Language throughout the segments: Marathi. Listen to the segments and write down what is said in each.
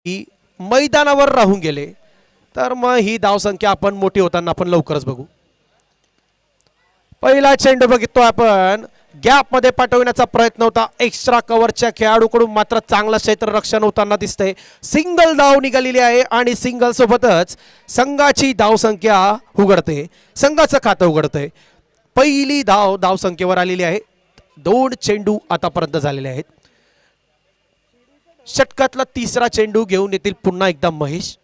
की मैदानावर राहून गेले तर मग ही धावसंख्या आपण मोठी होताना आपण लवकरच बघू. पहिला चेंडू बघिततो आपण गॅप मध्ये पाठवण्याचा प्रयत्न होता एक्स्ट्रा कव्हरच्या खेळाडूकडून मात्र चांगलं क्षेत्ररक्षण होताना दिसतंय. सिंगल धाव निघालेली आहे आणि सिंगल सोबतच संघाची धावसंख्या उघडते, संघाचं खातं उघडतंय. पहिली धाव धावसंख्येवर आलेली आहे. 2 चेंडू आतापर्यंत झालेले आहेत. षटकातला तिसरा चेंडू घेऊन येतील पुन्हा एकदा महेश.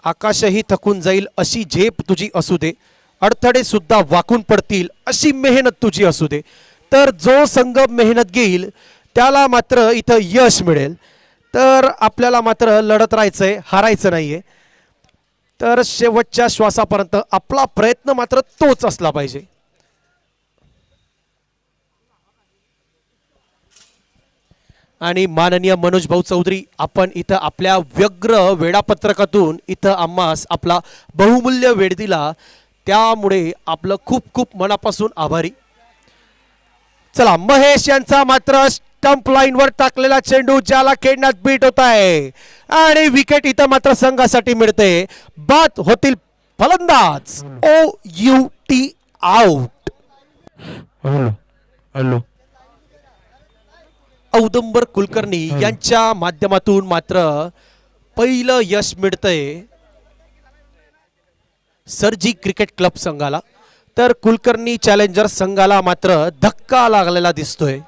आकाशही थकून जाईल अशी झेप तुझी असू दे, अडथळे सुद्धा वाकून पडतील अशी मेहनत तुझी असू दे. तर जो संघ मेहनत घेईल त्याला मात्र इथं यश मिळेल. तर आपल्याला मात्र लढत राहायचंय, हारायचं नाहीये. तर शेवटच्या श्वासापर्यंत आपला प्रयत्न मात्र तोच असला पाहिजे. आणि माननीय मनोज भाऊ चौधरी आपण इथं आपल्या व्यग्र वेळापत्रकातून इथं आम्हास आपला बहुमूल्य वेळ दिला त्यामुळे आपलं खूप खूप मनापासून आभारी. चला महेश यांचा मात्र स्टंप लाईन वर टाकलेला चेंडू ज्याला खेळण्यात बीट होत आहे आणि विकेट इथं मात्र संघासाठी मिळते. बाद होतील फलंदाज OUT आउट. हॅलो हॅलो औदुंबर कुलकर्णी यांच्या माध्यमातून मात्र पहिलं यश मिळतंय सरजी क्रिकेट क्लब संघाला. तर कुलकर्णी चॅलेंजर संघाला मात्र धक्का लागलेला दिसतोय.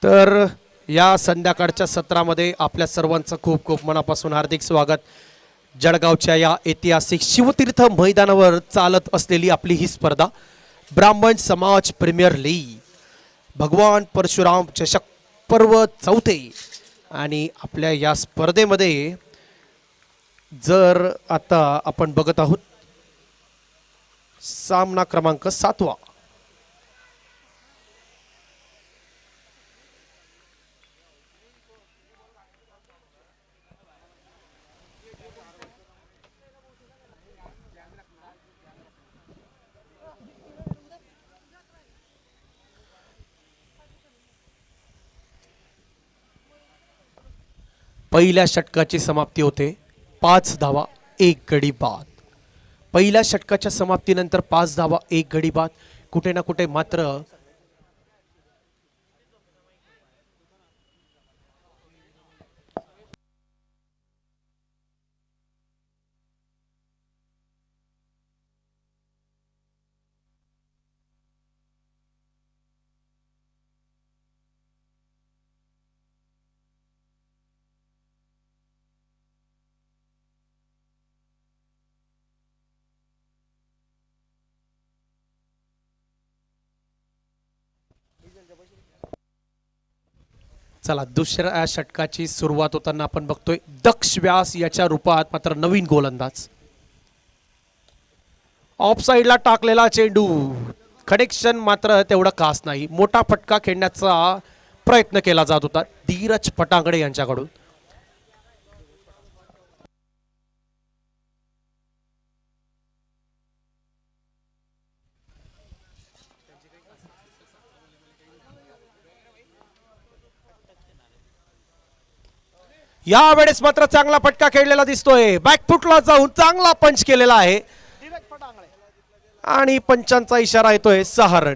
तर या संध्याकाळच्या सत्रामध्ये आपल्या सर्वांचं खूप खूप मनापासून हार्दिक स्वागत. जळगावच्या या ऐतिहासिक शिवतीर्थ मैदानावर चालत असलेली आपली ही स्पर्धा ब्राह्मण समाज प्रीमियर लीग भगवान परशुराम चषक पर्व 4. आणि आपल्या या स्पर्धेमध्ये जर आता आपण बघत आहोत सामना क्रमांक 7. पहिल्या षटकाची समाप्ती होते 5 धावा 1 गडी बाद. पहिल्या षटकाच्या समाप्तीनंतर 5 धावा 1 गडी बाद. कुठे ना कुठे मात्र चला दुसऱ्या षटकाची सुरुवात होताना आपण बघतोय दक्ष व्यास याच्या रूपात मात्र नवीन गोलंदाज. ऑफ साइडला टाकलेला चेंडू कनेक्शन मात्र तेवढं खास नाही. मोठा फटका खेळण्याचा प्रयत्न केला जात होता धीरज पटांगडे यांच्याकडून. यावेळेस मात्र चांगला फटका खेळलेला दिसतोय. बॅकफुटला जाऊन चांगला पंच केलेला आहे आणि पंचांचा इशारा येतोय 6 रन.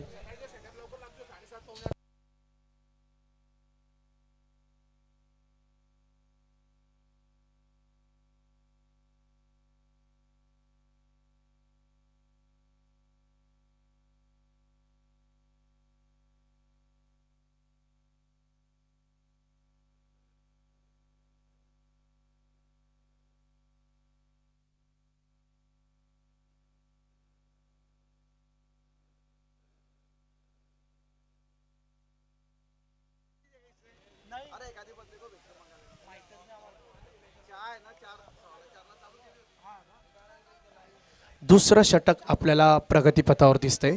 दुसरं षटक आपल्याला प्रगतीपथावर दिसतंय.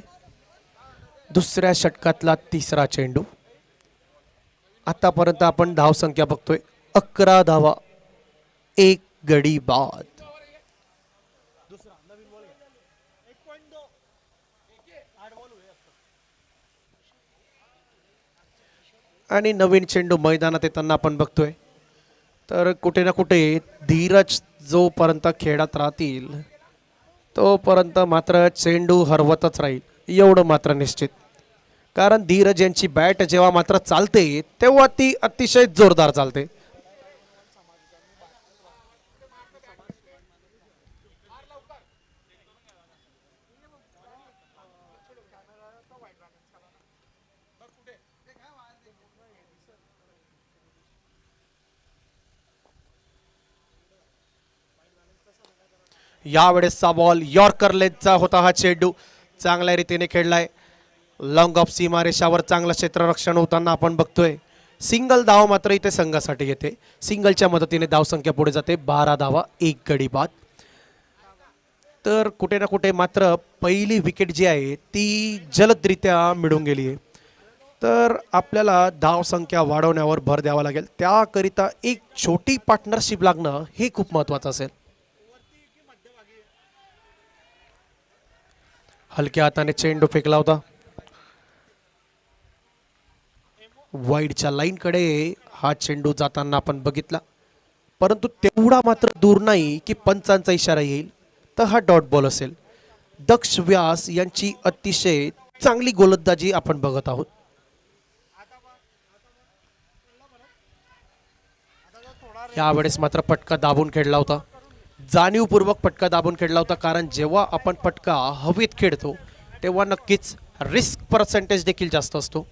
दुसऱ्या षटकातला तिसरा चेंडू. आतापर्यंत आपण धावसंख्या बघतोय 11 धावा, एक गडी बाद. आणि नवीन चेंडू मैदानात येताना आपण बघतोय तर कुठे ना कुठे धीरज जोपर्यंत खेळात राहतील तोपर्यंत मात्र चेंडू हरवतच राहील एवढं मात्र निश्चित. कारण धीरज यांची बॅट जेव्हा मात्र चालते तेव्हा ती अतिशय जोरदार चालते. यावेळेसचा बॉल यॉर्कर लेगचा होता. हा चेंडू चांगल्या रीतीने खेळलाय. लॉंग ऑफ सीमारेषावर चांगलं क्षेत्ररक्षण होताना आपण बघतोय. सिंगल धाव मात्र इथे संघासाठी येते. सिंगलच्या मदतीने धावसंख्या पुढे जाते 12 धावा, एक गडी बाद. तर कुठे ना कुठे मात्र पहिली विकेट जी आहे ती जलदरित्या मिळून गेली आहे. तर आपल्याला धावसंख्या वाढवण्यावर भर द्यावा लागेल. त्याकरिता एक छोटी पार्टनरशिप लागणं हे खूप महत्त्वाचं असेल. हलक्या हाताने चेंडू फेकला होता. वाईडच्या लाईनकडे हा चेंडू जाताना आपण बघितला, परंतु तेवढा मात्र दूर नाही की पंचांचा इशारा येईल तर हा डॉट बॉल असेल. दक्ष व्यास यांची अतिशय चांगली गोलंदाजी आपण बघत आहोत. यावेळेस मात्र पटका दाबून खेळला होता. जाणीवपूर्वक पटका दाबून खेळला होता, कारण जेव्हा आपण पटका हवेत खेळतो तेव्हा नक्कीच रिस्क पर्सेंटेज देखील जास्त असतो.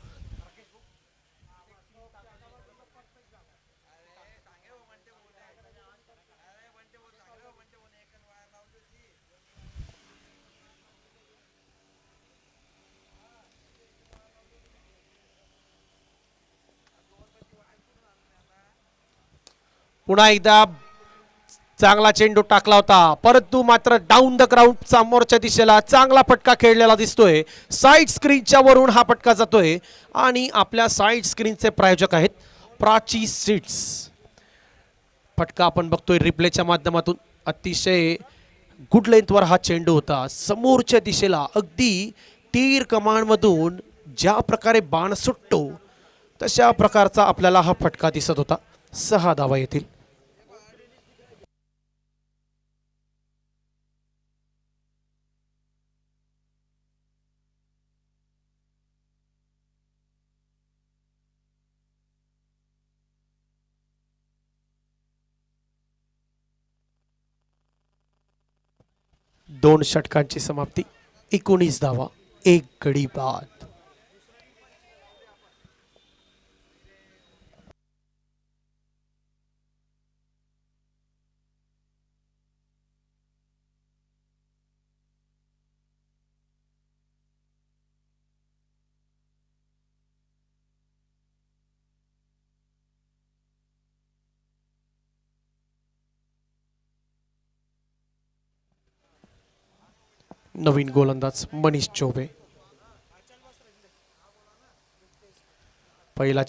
पुन्हा एकदा चांगला चेंडू टाकला होता, परंतु मात्र डाऊन द ग्राउंड समोरच्या दिशेला चांगला फटका खेळलेला दिसतोय. साईड स्क्रीनच्या वरून हा फटका जातोय आणि आपल्या साईड स्क्रीनचे प्रायोजक आहेत प्राची सीट्स. फटका आपण बघतोय रिप्लेच्या माध्यमातून. अतिशय गुड लेंथवर हा चेंडू होता. समोरच्या दिशेला अगदी तीर कमांडमधून ज्या प्रकारे बाण सुटतो तशा प्रकारचा आपल्याला हा फटका दिसत होता. 6 धावा येतील. दोन षटकांची समाप्ती, 19 धावा, एक गडी बाद. नवीन गोलंदाज मनीष चौबे. पहिला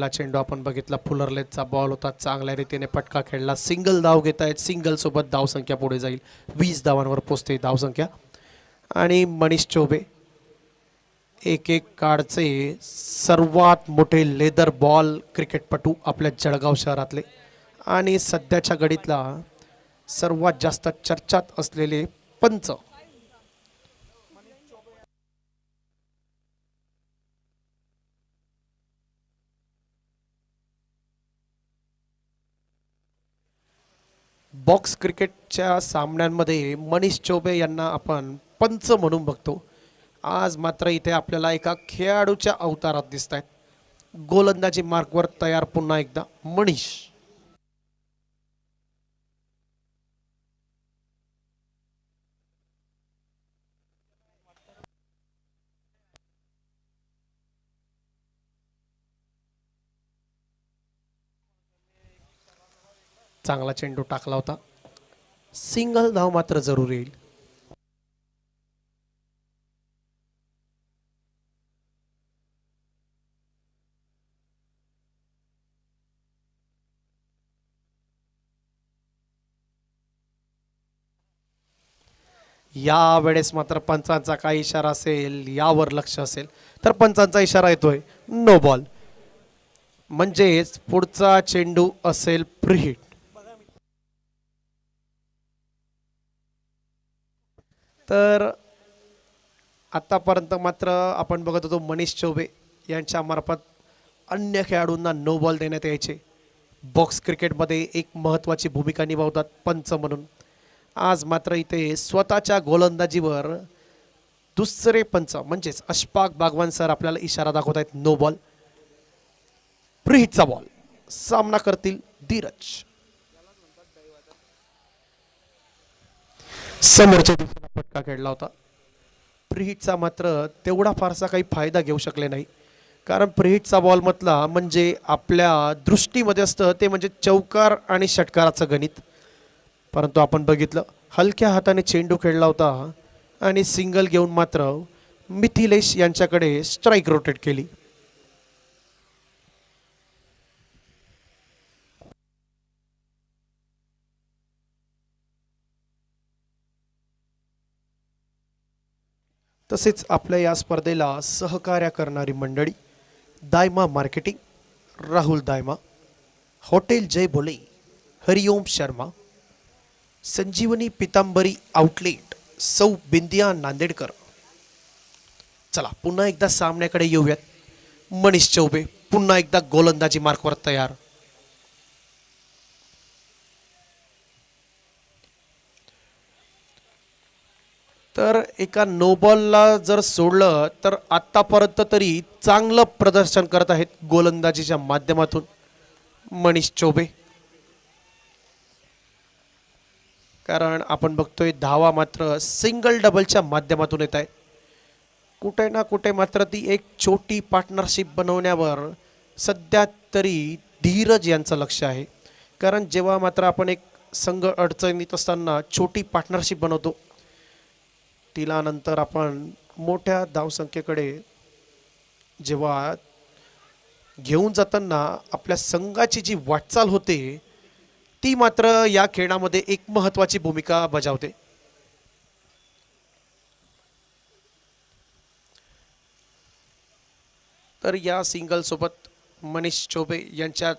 चेंडू आपण बघितला, फुलरलेचा बॉल होता. चांगल्या रीतीने पटका खेळला. सिंगल धाव घेत आहेत. सिंगल सोबत धावसंख्या पुढे जाईल. 20 धावांवर पोहोचते धावसंख्या. आणि मनीष चौबे एक काळचे सर्वात मोठे लेदर बॉल क्रिकेटपटू आपल्या जळगाव शहरातले आणि सध्याच्या घडीतला सर्वात जास्त चर्चात असलेले पंच. बॉक्स क्रिकेटच्या सामन्यांमध्ये मनीष चौबे यांना आपण पंच म्हणून बघतो. आज मात्र इथे आपल्याला एका खेळाडूच्या अवतारात दिसत आहेत. गोलंदाजी मार्कवर तयार पुन्हा एकदा मनीष. चांगला चेंडू टाकला होता. सिंगल धाव मात्र जरूर येईल. या वेळेस मात्र पंचांचा काय इशारा असेल यावर लक्ष असेल तर पंचांचा इशारा येतोय नो बॉल. म्हणजेच पुढचा चेंडू असेल प्रीहिट. तर आतापर्यंत मात्र आपण बघत होतो मनीष चौबे यांच्या मार्फत अन्य खेळाडूंना नो बॉल देण्यात यायचे. बॉक्स क्रिकेटमध्ये एक महत्त्वाची भूमिका निभावतात पंच म्हणून. आज मात्र इथे स्वतःच्या गोलंदाजीवर दुसरे पंच म्हणजेच अशफाक बागवान सर आपल्याला इशारा दाखवत आहेत नो बॉल. प्रीहिटचा बॉल. सामना करतील धीरज. समोरच्या दिशेला फटका खेळला होता. प्रीहिटचा मात्र तेवढा फारसा काही फायदा घेऊ शकले नाही, कारण प्रीहिटचा बॉल म्हटला म्हणजे आपल्या दृष्टीमध्ये असतं ते म्हणजे चौकार आणि षटकाराचं गणित. परंतु आपण बघितलं हलक्या हाताने चेंडू खेळला होता आणि सिंगल घेऊन मात्र मिथिलेश यांच्याकडे स्ट्राईक रोटेट केली. तसेच आपल्या या स्पर्धेला सहकार्य करणारी मंडळी दायमा मार्केटिंग, राहुल दायमा, हॉटेल जय बोले, हरिओम शर्मा, संजीवनी पितांबरी आउटलेट, सौ बिंदिया नांदेडकर. चला पुन्हा एकदा सामन्याकडे येऊयात. मनीष चौबे पुन्हा एकदा गोलंदाजी मार्कवर तयार. तर एका नो बॉलला जर सोडलं तर आतापर्यंत तरी चांगलं प्रदर्शन करत आहेत गोलंदाजीच्या माध्यमातून मनीष चौबे. कारण आपण बघतोय धावा मात्र सिंगल डबलच्या माध्यमातून येत आहे. कुठे ना कुठे मात्र ती एक छोटी पार्टनरशिप बनवण्यावर सध्या तरी धीरज यांचं लक्ष आहे. कारण जेव्हा मात्र आपण एक संघ अडचणीत असताना छोटी पार्टनरशिप बनवतो, तिला नंतर आपण मोठ्या धावसंख्येकडे जेव्हा घेऊन जाताना आपल्या संघाची जी वाटचाल होते ती मात्र या खेळामध्ये एक महत्त्वाची भूमिका बजावते. तर या सिंगल सोबत मनीष चौबे यांच्या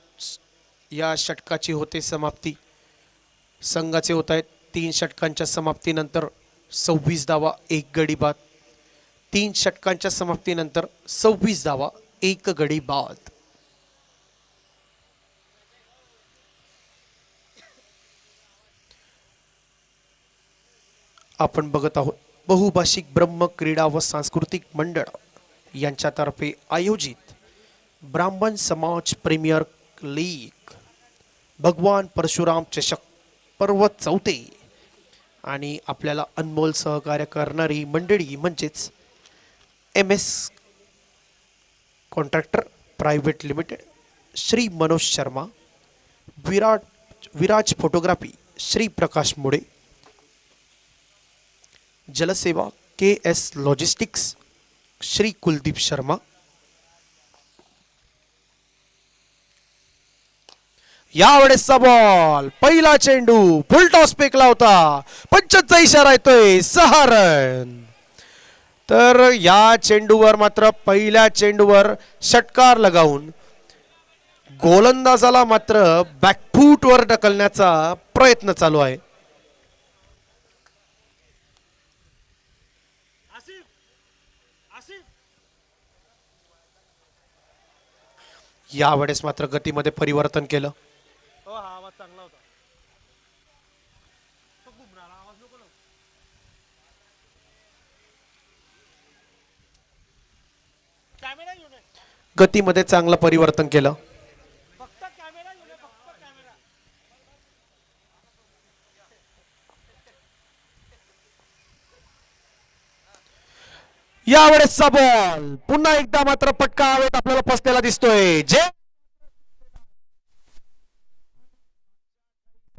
या षटकाची होते समाप्ती. संघाचे होत आहेत 3 षटकांच्या समाप्तीनंतर 26 धावा 1 गडी बाद. 3 षटकांच्या समाप्तीनंतर 26 धावा 1 गडी बाद. आपण बघत आहोत बहुभाषिक ब्रह्म क्रीडा व सांस्कृतिक मंडळ यांच्यातर्फे आयोजित ब्राह्मण समाज प्रीमियर लीग भगवान परशुराम चषक पर्व 4. आणि आपल्याला अनमोल सहकार्य करणारी मंडळी म्हणजेच MS contractor private limited Shri Manoj Sharma, Viraj photography Shri Prakash Mude, Jalseva KS logistics Shri Kuldeep Sharma. यावेळेसचा बॉल, पहिला चेंडू फुल टॉस फेकला होता. पंचांचा इशारा येतोय 6 रन. तर या चेंडूवर मात्र पहिल्या चेंडूवर षटकार लगावून गोलंदाजाला मात्र बॅकफूटवर ढकलण्याचा प्रयत्न चालू आहे. यावेळेस मात्र गतीमध्ये परिवर्तन केलं. गतीमध्ये चांगलं परिवर्तन केलं. यावेळेसचा बॉल पुन्हा एकदा मात्र पटका हवेत आपल्याला फसलेला दिसतोय. जे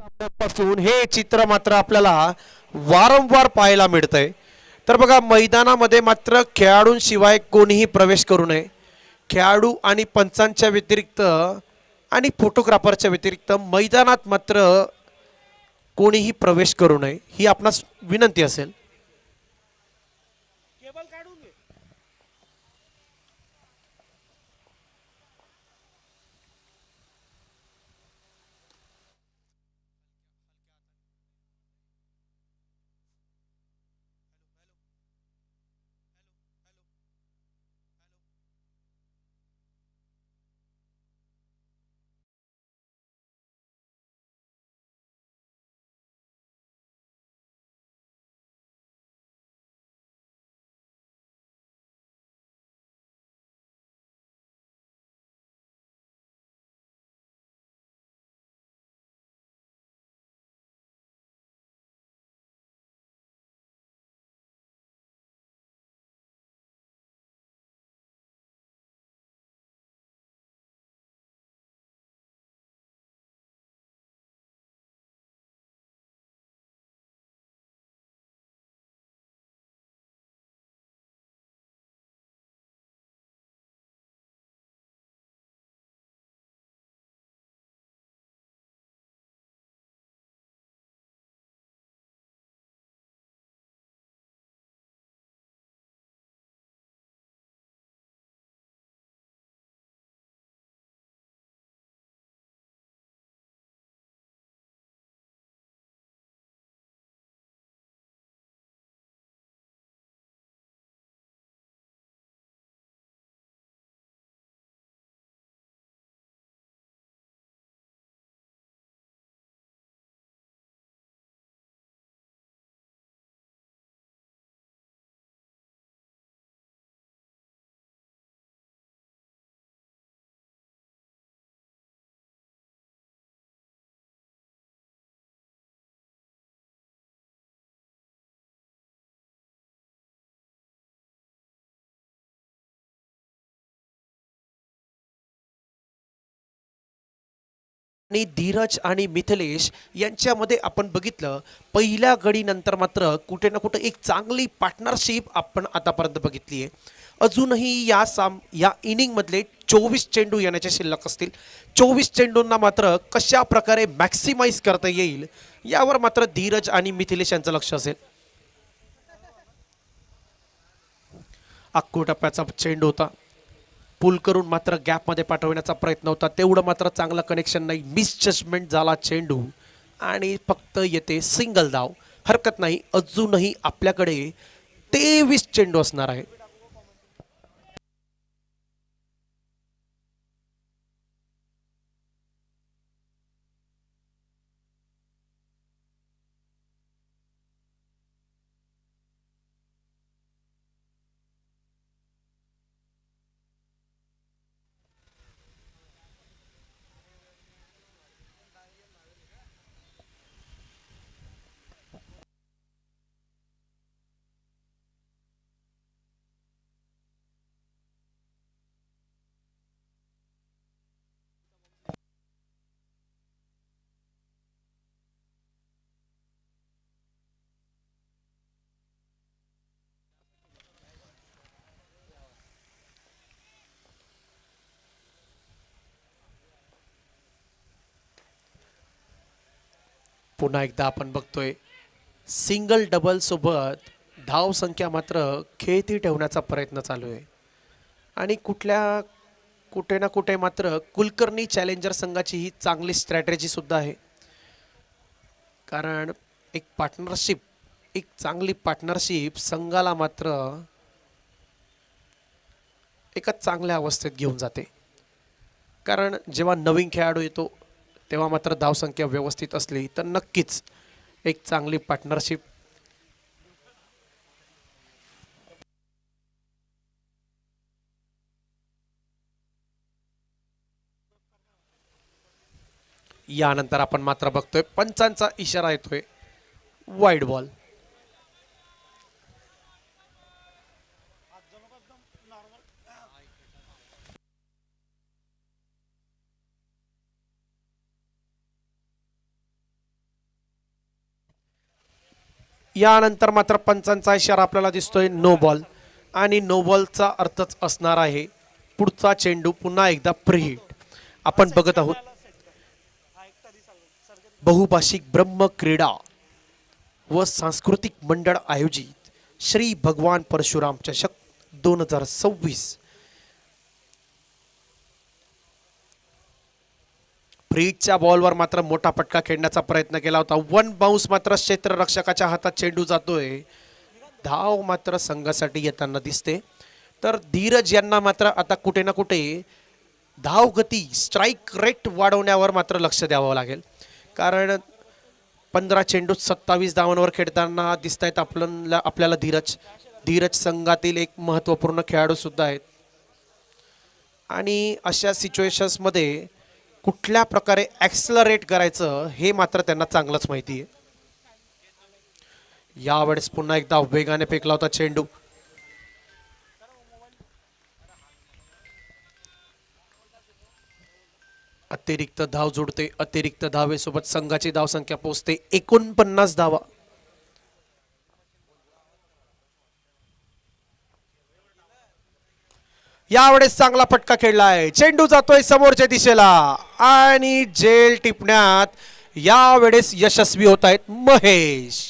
पासून हे चित्र मात्र आपल्याला वारंवार पाहायला मिळतंय. तर बघा, मैदानामध्ये मात्र खेळाडूंशिवाय कोणीही प्रवेश करू नये. खेळाडू आणि पंचांच्या व्यतिरिक्त आणि फोटोग्राफरच्या व्यतिरिक्त मैदानात मात्र कोणीही प्रवेश करू नये, ही आपणास विनंती असेल. आणि धीरज आणि मिथिलेश यांच्यामध्ये आपण बघितलं, पहिल्या गडीनंतर मात्र कुठे ना कुठे एक चांगली पार्टनरशिप आपण आतापर्यंत बघितली आहे. अजूनही या इनिंगमधले 24 चेंडू येण्याचे शिल्लक असतील. 24 चेंडूंना मात्र कशा प्रकारे मॅक्सिमाइज करता येईल यावर मात्र धीरज आणि मिथिलेश यांचं लक्ष असेल. अक्को टप्प्याचा चेंडू होता, पुल करून मात्र गॅपमध्ये पाठवण्याचा प्रयत्न होता, तेवढं मात्र चांगलं कनेक्शन नाही. मिसजजमेंट झाला चेंडू आणि फक्त येते सिंगल धाव. हरकत नाही, अजूनही आपल्याकडे 23 चेंडू असणार आहे. पुन्हा एकदा आपण बघतोय, सिंगल डबल सोबत धाव संख्या मात्र खेळती ठेवण्याचा प्रयत्न चालू आहे. आणि कुठे ना कुठे मात्र कुलकर्णी चॅलेंजर संघाची ही चांगली स्ट्रॅटेजी सुद्धा आहे. कारण एक चांगली पार्टनरशिप संघाला मात्र एका चांगल्या अवस्थेत घेऊन जाते. कारण जेव्हा नवीन खेळाडू येतो तेव्हा मात्र धावसंख्या व्यवस्थित असली तर नक्कीच एक चांगली पार्टनरशिप यानंतर आपण मात्र बघतोय पंचांचा इशारा येतोय, वाईड बॉल. यानंतर मात्र पंचांचा इशारा आपल्याला दिसतोय नो बॉल आणि नो बॉलचा अर्थच असणार आहे पुढचा चेंडू पुन्हा एकदा प्रीहिट. आपण बघत आहोत बहुभाषिक ब्रह्म क्रीडा व सांस्कृतिक मंडळ आयोजित श्री भगवान परशुराम चषक 2026. फ्रीजच्या बॉलवर मात्र मोठा फटका खेळण्याचा प्रयत्न केला होता. वन बाउन्स मात्र क्षेत्ररक्षकाच्या हातात चेंडू जातोय. धाव मात्र संघासाठी येताना दिसते. तर धीरज यांना मात्र आता कुठे ना कुठे धाव गती स्ट्राईक रेट वाढवण्यावर मात्र लक्ष द्यावं लागेल. कारण 15 चेंडूत 27 धावांवर खेळताना दिसत आहेत आपल्याला धीरज संघातील एक महत्त्वपूर्ण खेळाडू सुद्धा आहेत. आणि अशा सिच्युएशन्समध्ये कुठल्या प्रकारे ॲक्सलरेट करायचं हे मात्र त्यांना चांगलंच माहिती आहे. यावेळेस पुन्हा एकदा वेगाने फेकला होता चेंडू. अतिरिक्त धाव जोडते. अतिरिक्त धावेसोबत संघाची धावसंख्या पोहोचते 49 धावा. यावेळेस चांगला फटका खेळला आहे. चेंडू जातोय समोरच्या दिशेला आणि जेल टिपण्यात यावेळेस यशस्वी होत आहेत महेश.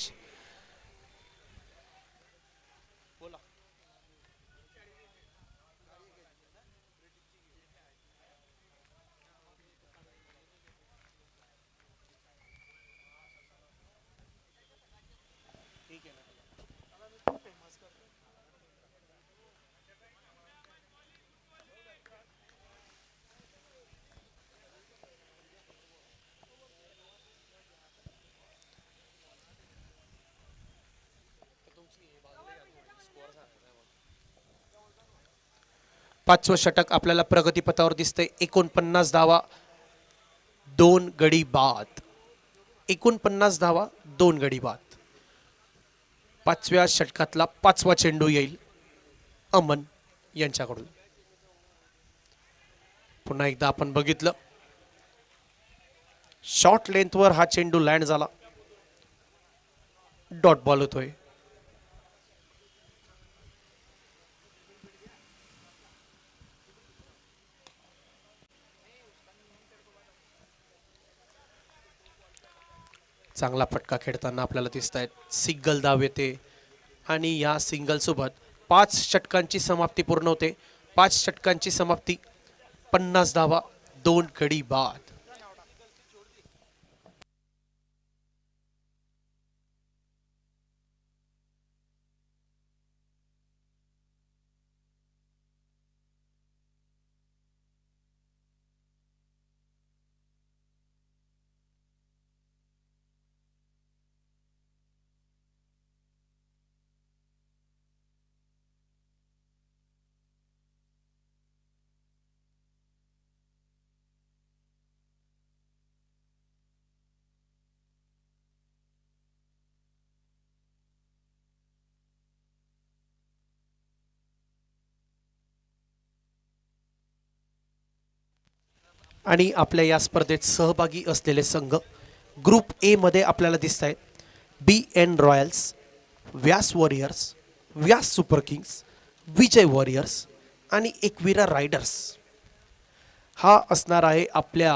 पाचवं षटक आपल्याला प्रगतीपथावर दिसतंय. 49 धावा 2 गडी बाद. 49 धावा 2 गडी बाद. पाचव्या षटकातला 5वा चेंडू येईल अमन यांच्याकडून. पुन्हा एकदा आपण बघितलं शॉर्ट लेंथवर हा चेंडू लँड झाला. डॉट बॉल होतोय. चांगला फटका खेळताना आपल्याला दिसत आहेत. सिंगल धाव येते आणि या सिंगल सोबत 5 षटकांची समाप्ती पूर्ण होते. 5 षटकांची समाप्ती 50 धावा 2 गडी बाद. आणि आपल्या या स्पर्धेत सहभागी असलेले संघ ग्रुप ए मध्ये आपल्याला दिसत आहेत. BN रॉयल्स, व्यास वॉरियर्स, व्यास सुपर किंग्स, विजय वॉरियर्स आणि एकविरा रायडर्स. हा असणार आहे आपल्या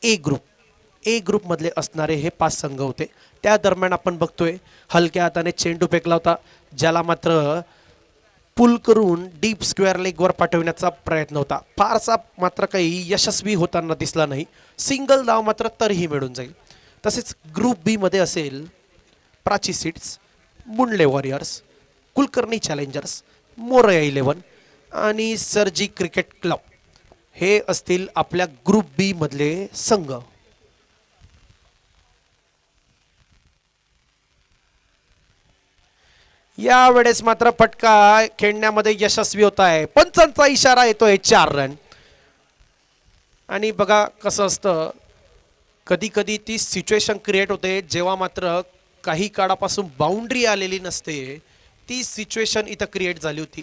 ए ग्रुप. ए ग्रुपमधले असणारे हे 5 संघ होते. त्या दरम्यान आपण बघतोय हलक्या हाताने चेंडू फेकला होता, ज्याला मात्र पुल करून डीप स्क्वेअर लेगवर पाठवण्याचा प्रयत्न होता. फारसा मात्र काही यशस्वी होताना दिसला नाही. सिंगल धाव मात्र तरीही मिळून जाईल. तसेच ग्रुप बी मध्ये असेल Prachi seeds, Mundle warriors, Kulkarni challengers, Morya 11 आणि सरजी क्रिकेट क्लब. हे असतील आपल्या ग्रुप बी मधले संघ. यावेळेस मात्र फटका खेळण्यामध्ये यशस्वी होत आहे. पंचांचा इशारा येतोय 4 रन. आणि बघा कसं असतं, कधी कधी ती सिच्युएशन क्रिएट होते जेव्हा मात्र काही काळापासून बाउंड्री आलेली नसते. ती सिच्युएशन इथं क्रिएट झाली होती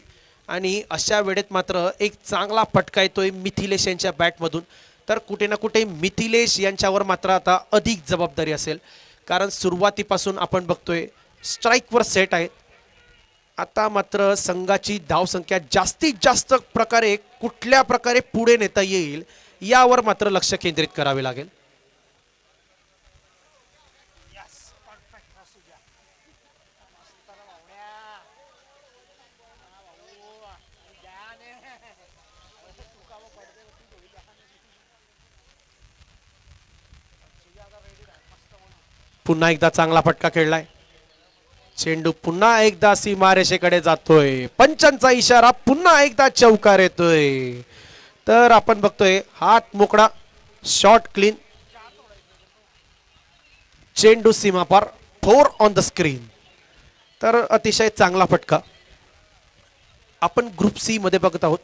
आणि अशा वेळेत मात्र एक चांगला फटका येतोय मिथिलेश यांच्या बॅटमधून. तर कुठे ना कुठे मिथिलेश यांच्यावर मात्र आता अधिक जबाबदारी असेल, कारण सुरुवातीपासून आपण बघतोय स्ट्राईकवर सेट आहेत. आता मात्र संघाची धावसंख्या जास्तीत जास्त प्रकारे कुठल्या प्रकारे पुढे नेता येईल यावर मात्र लक्ष केंद्रित करावे लागेल. पुन्हा एकदा चांगला फटका खेळलाय. चेंडू पुन्हा एकदा सीमारेषेकडे जातोय. पंचांचा इशारा, पुन्हा एकदा चौकार येतोय. तर आपण बघतोय हात मोकळा, शॉट क्लीन, चेंडू सीमापार, 4 ऑन द स्क्रीन. तर अतिशय चांगला फटका. आपण ग्रुप सी मध्ये बघत आहोत.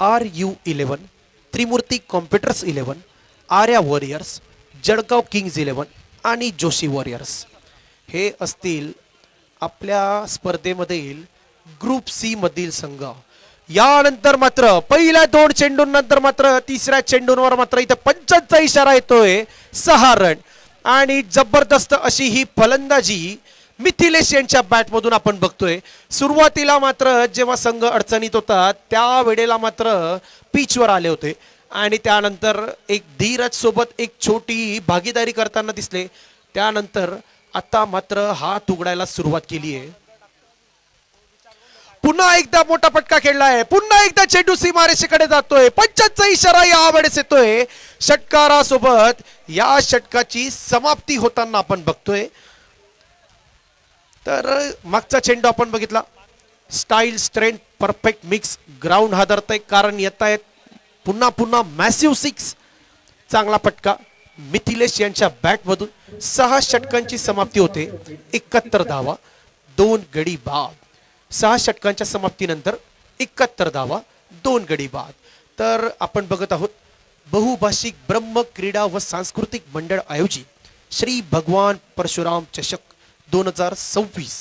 RU11, Trimurti computers 11, Arya warriors, Jalgaon kings 11 आणि जोशी वॉरियर्स हे असतील आपल्या स्पर्धेमधील ग्रुप सी मधील संघ. यानंतर मात्र पहिल्या 2 चेंडूंनंतर मात्र तिसऱ्या चेंडूंवर मात्र इथे पंचांचा इशारा येतोय. 6 रन आणि जबरदस्त अशी ही फलंदाजी मिथिलेश यांच्या बॅटमधून आपण बघतोय. सुरुवातीला मात्र जेव्हा संघ अडचणीत होता त्या वेळेला मात्र पिचवर आले होते आणि त्यानंतर एक धीरज सोबत एक छोटी भागीदारी करताना दिसले. त्यानंतर आता मात्र हात उघडायला सुरुवात केली आहे. पुन्हा एकदा मोठा फटका खेळलाय. पुन्हा एकदा चेंडू सीमारेषेकडे जातोय. पंचांचा इशारा यावेळेस येतोय. षटकारासोबत या षटकाची समाप्ती होताना आपण बघतोय. तर मागचा चेंडू आपण बघितला. Style, strength, perfect mix. Ground हादरतंय कारण येत आहेत पुन्हा पुन्हा मॅसिव्ह 6. चांगला फटका मिथिलेश यांच्या बॅटमधून. 6 षटकांची समाप्ती होते. 71 धावा, 2 गडी बाद. 6 षटकांच्या समाप्तीनंतर 71 धावा, 2 गडी बाद. तर आपण बघत आहोत बहुभाषिक ब्रह्म क्रीडा व सांस्कृतिक मंडळ आयोजित श्री भगवान परशुराम चषक 2026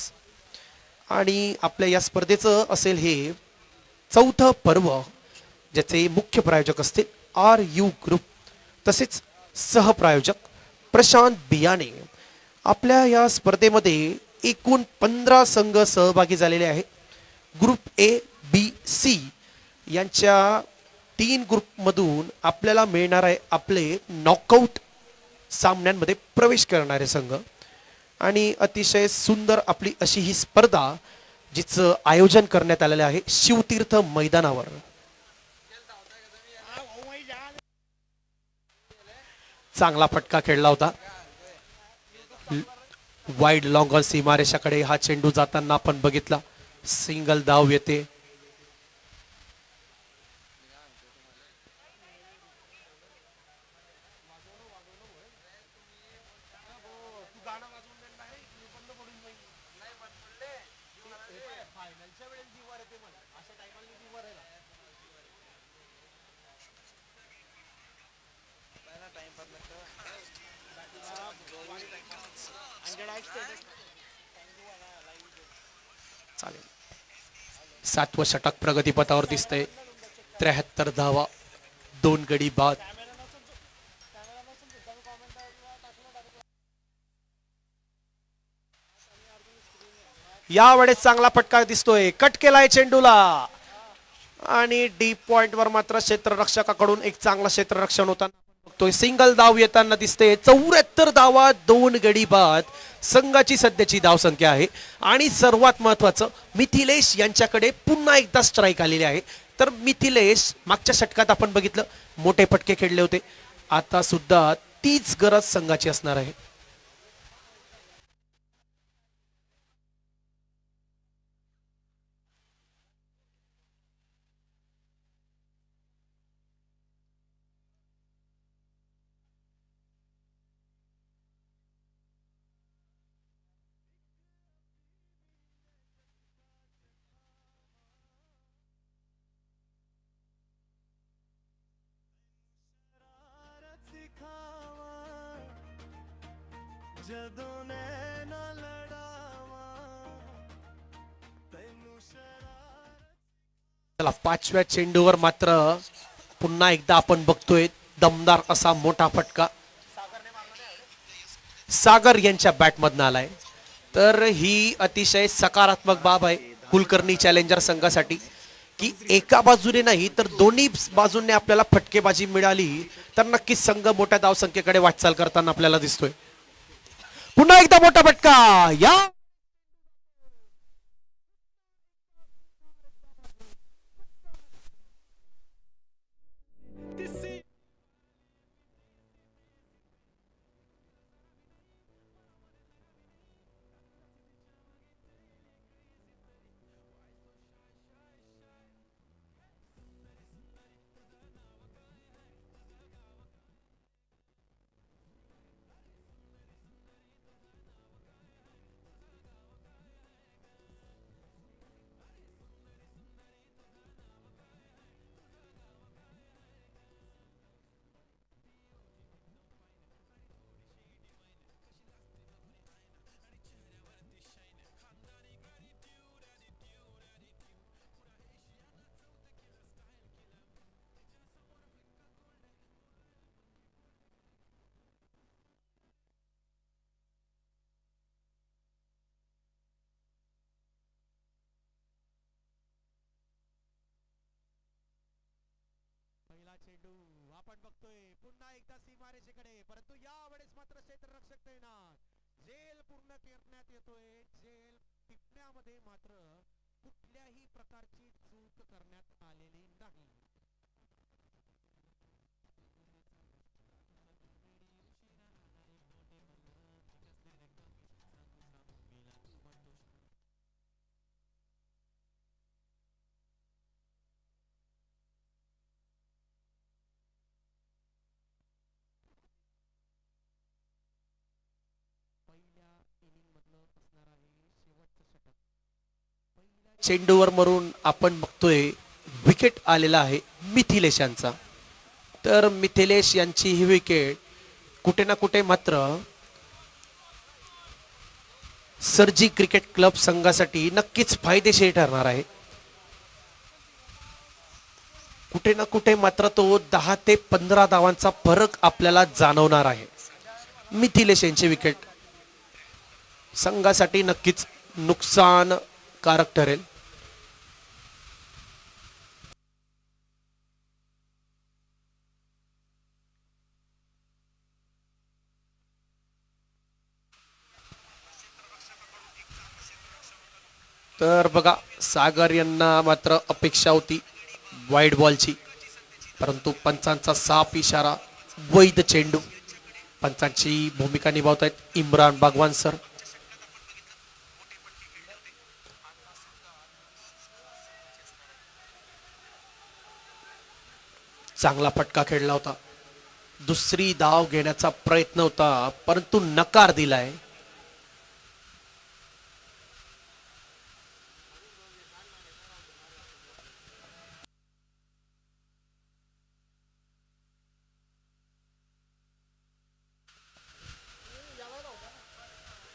आणि आपल्या या स्पर्धेचं असेल हे 4थं पर्व, ज्याचे मुख्य प्रायोजक असतील RU ग्रुप, तसेच सहप्रायोजक प्रशांत बियाणे. आपल्या या स्पर्धेमध्ये एकूण 15 संघ सहभागी झालेले आहेत. ग्रुप A, B, C यांच्या 3 ग्रुपमधून आपल्याला मिळणार आहे आपले नॉकआउट सामन्यांमध्ये प्रवेश करणारे संघ. आणि अतिशय सुंदर आपली अशी ही स्पर्धा जिचं आयोजन करण्यात आलेलं आहे शिवतीर्थ मैदानावर. चांगला फटका खेळला होता. वाईड लॉंग ऑन सीमारेषाकडे हा चेंडू जाताना आपण बघितला. सिंगल धाव येते. चालेल. 7वं षटक प्रगतीपथावर दिसतंय. 73 धावा, 2 गडी बाद. यावेळेस चांगला फटका दिसतोय. कट केलाय चेंडूला आणि डीप पॉइंट वर मात्र क्षेत्ररक्षकाकडून एक चांगला क्षेत्ररक्षण होताना बघतोय. सिंगल धाव येताना दिसते. 74 धावा, 2 गडी बाद संघाची सध्याची धावसंख्या आहे. आणि सर्वात महत्वाचं मिथिलेश यांच्याकडे पुन्हा एकदा स्ट्राईक आलेली आहे. तर मिथिलेश मागच्या षटकात आपण बघितलं मोठे फटके खेळले होते. आता सुद्धा तीच गरज संघाची असणार आहे. चला, 5व्या चेंडूवर मात्र पुन्हा एकदा आपण बघतोय दमदार असा मोठा फटका. सागर यांच्या बॅटमधनं आलाय. तर ही अतिशय सकारात्मक बाब आहे कुलकर्णी चॅलेंजर संघासाठी की एका बाजूने नाही तर दोन्ही बाजूने आपल्याला फटकेबाजी मिळाली तर नक्कीच संघ मोठ्या धावसंख्येकडे वाटचाल करताना आपल्याला दिसतोय. पुन्हा एकदा मोठा फटका या पहिला चेंडू आपण बघतोय पुन्हा एकदा सीमारेषेकडे, परंतु यावेळेस मात्र क्षेत्ररक्षक तैनात. झेल पूर्ण करण्यात येतोय. झेल टिपण्यामध्ये मात्र कुठल्याही प्रकारची चूक करण्यात आलेली नाही. चेंडूवर मरून आपण बघतोय विकेट आलेला आहे मिथिलेश यांचा. तर मिथिलेश यांची ही विकेट कुठे ना कुठे मात्र सरजी क्रिकेट क्लब संघासाठी नक्कीच फायदेशीर ठरणार आहे. कुठे ना कुठे मात्र तो 10 ते 15 धावांचा फरक आपल्याला जाणवणार आहे. मिथिलेश यांची विकेट संघासाठी नक्कीच नुकसानकारक ठरेल. तर बघा सागर यांना मात्र अपेक्षा होती वाईड बॉलची, परंतु पंचांचा साफ इशारा, वैध चेंडू. पंचांची भूमिका निभावत आहेत इम्रान बागवान सर. चांगला फटका खेळला होता. दुसरी धाव घेण्याचा प्रयत्न होता परंतु नकार दिलाय.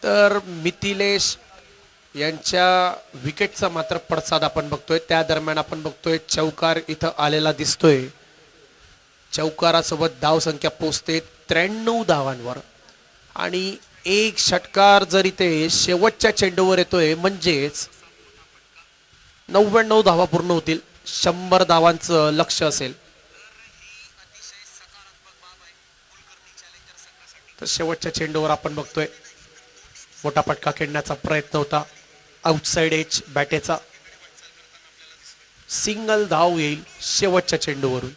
तर मिथिलेश यांच्या विकेटचा मात्र पडसाद आपण बघतोय. त्या दरम्यान आपण बघतोय चौकार इथं आलेला दिसतोय. चौकारासोबत धाव संख्या पोहोचते 93 धावांवर आणि एक षटकार जर इथे शेवटच्या चेंडूवर येतोय म्हणजेच 99 धावा पूर्ण होतील. 100 धावांचं लक्ष असेल. तर शेवटच्या चेंडूवर आपण बघतोय मोठा फटका खेळण्याचा प्रयत्न होता. आउटसाइड एज बॅटेचा सिंगल धाव येईल शेवटच्या चेंडूवरून.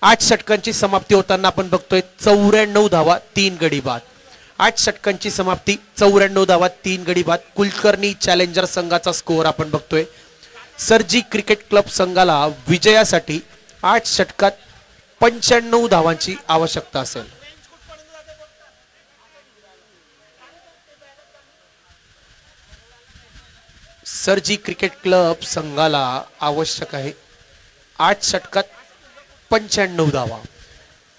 8 षटकांची समाप्ती होताना आपण बघतोय 94 धावा 3 गडी बाद. 8 षटकांची समाप्ती 94 धावा 3 गडी बाद. कुलकर्णी चॅलेंजर संघाचा स्कोअर आपण बघतोय. सरजी क्रिकेट क्लब संघाला विजयासाठी 8 षटकात 95 धावांची आवश्यकता असेल. सरजी क्रिकेट क्लब संघाला आवश्यक आहे 8 षटकात 95 धावा.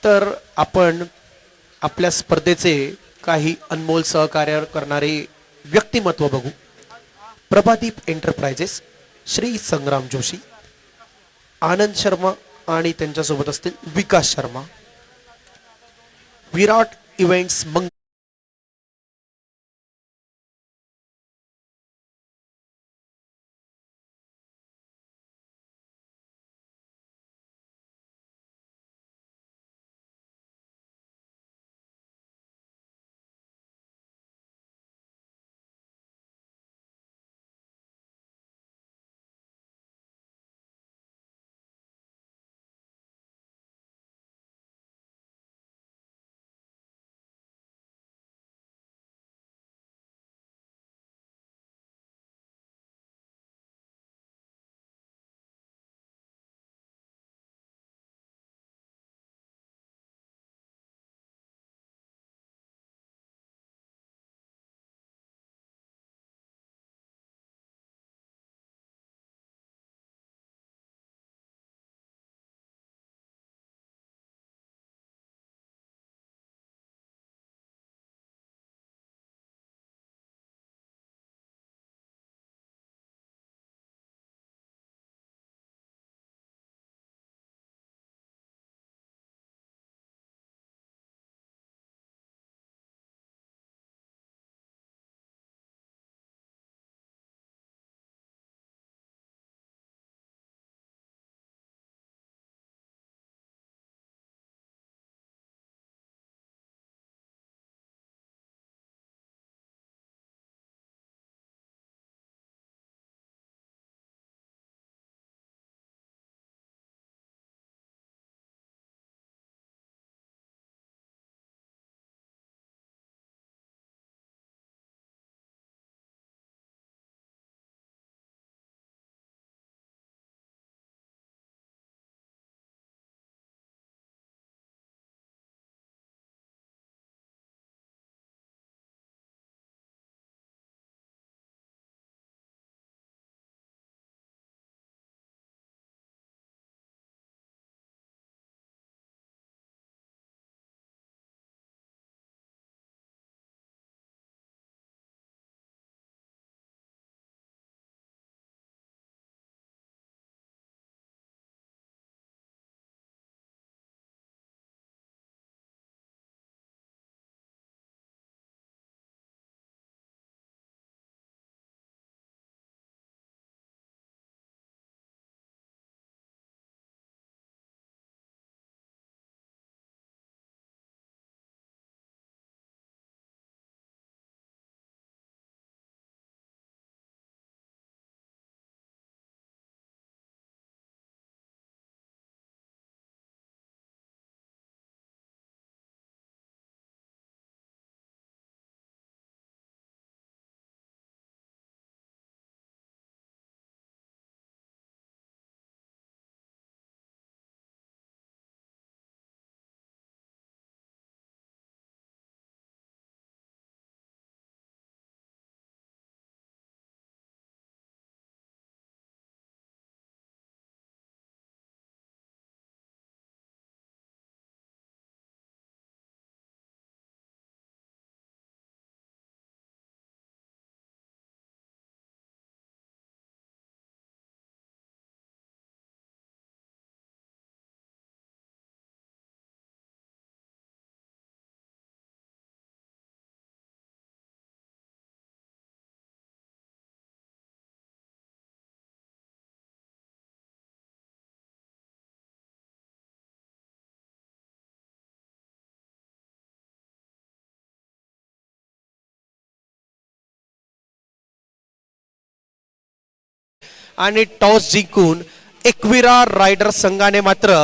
तर आपण आपल्या स्पर्धेचे काही अनमोल सहकार्य करणारे व्यक्तिमत्व बघू. प्रभादीप एंटरप्राइजेस, श्री संग्राम जोशी, आनंद शर्मा आणि त्यांच्यासोबत असतील विकास शर्मा. विराट इव्हेंट्स आणि टॉस जिंकून एकविरा रायडर संघाने मात्र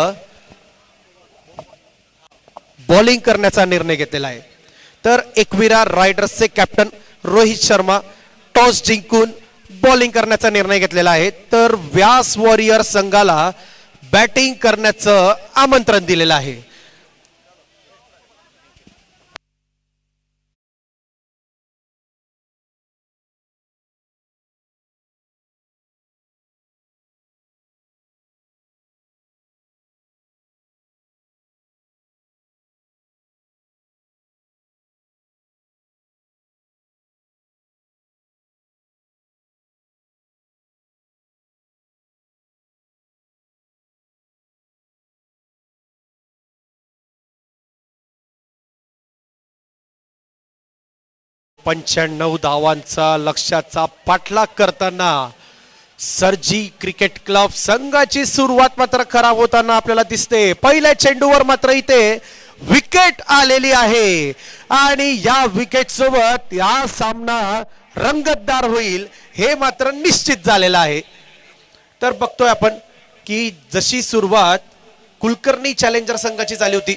बॉलिंग करण्याचा निर्णय घेतलेला आहे. तर एकविरा रायडर्सचे कॅप्टन रोहित शर्मा टॉस जिंकून बॉलिंग करण्याचा निर्णय घेतलेला आहे. तर व्यास वॉरियर संघाला बॅटिंग करण्याचं आमंत्रण दिलेलं आहे. 95 धावांचा लक्ष्याचा पाठलाग करताना सरजी क्रिकेट क्लब संघाची सुरुवात मात्र खराब होताना आपल्याला दिसते. पहिल्या चेंडूवर मात्र इथे विकेट आलेली आहे आणि या विकेट सोबत या सामना रंगतदार होईल हे मात्र निश्चित झालेलं आहे. तर बघतोय आपण की जशी सुरुवात कुलकर्णी चॅलेंजर संघाची झाली होती,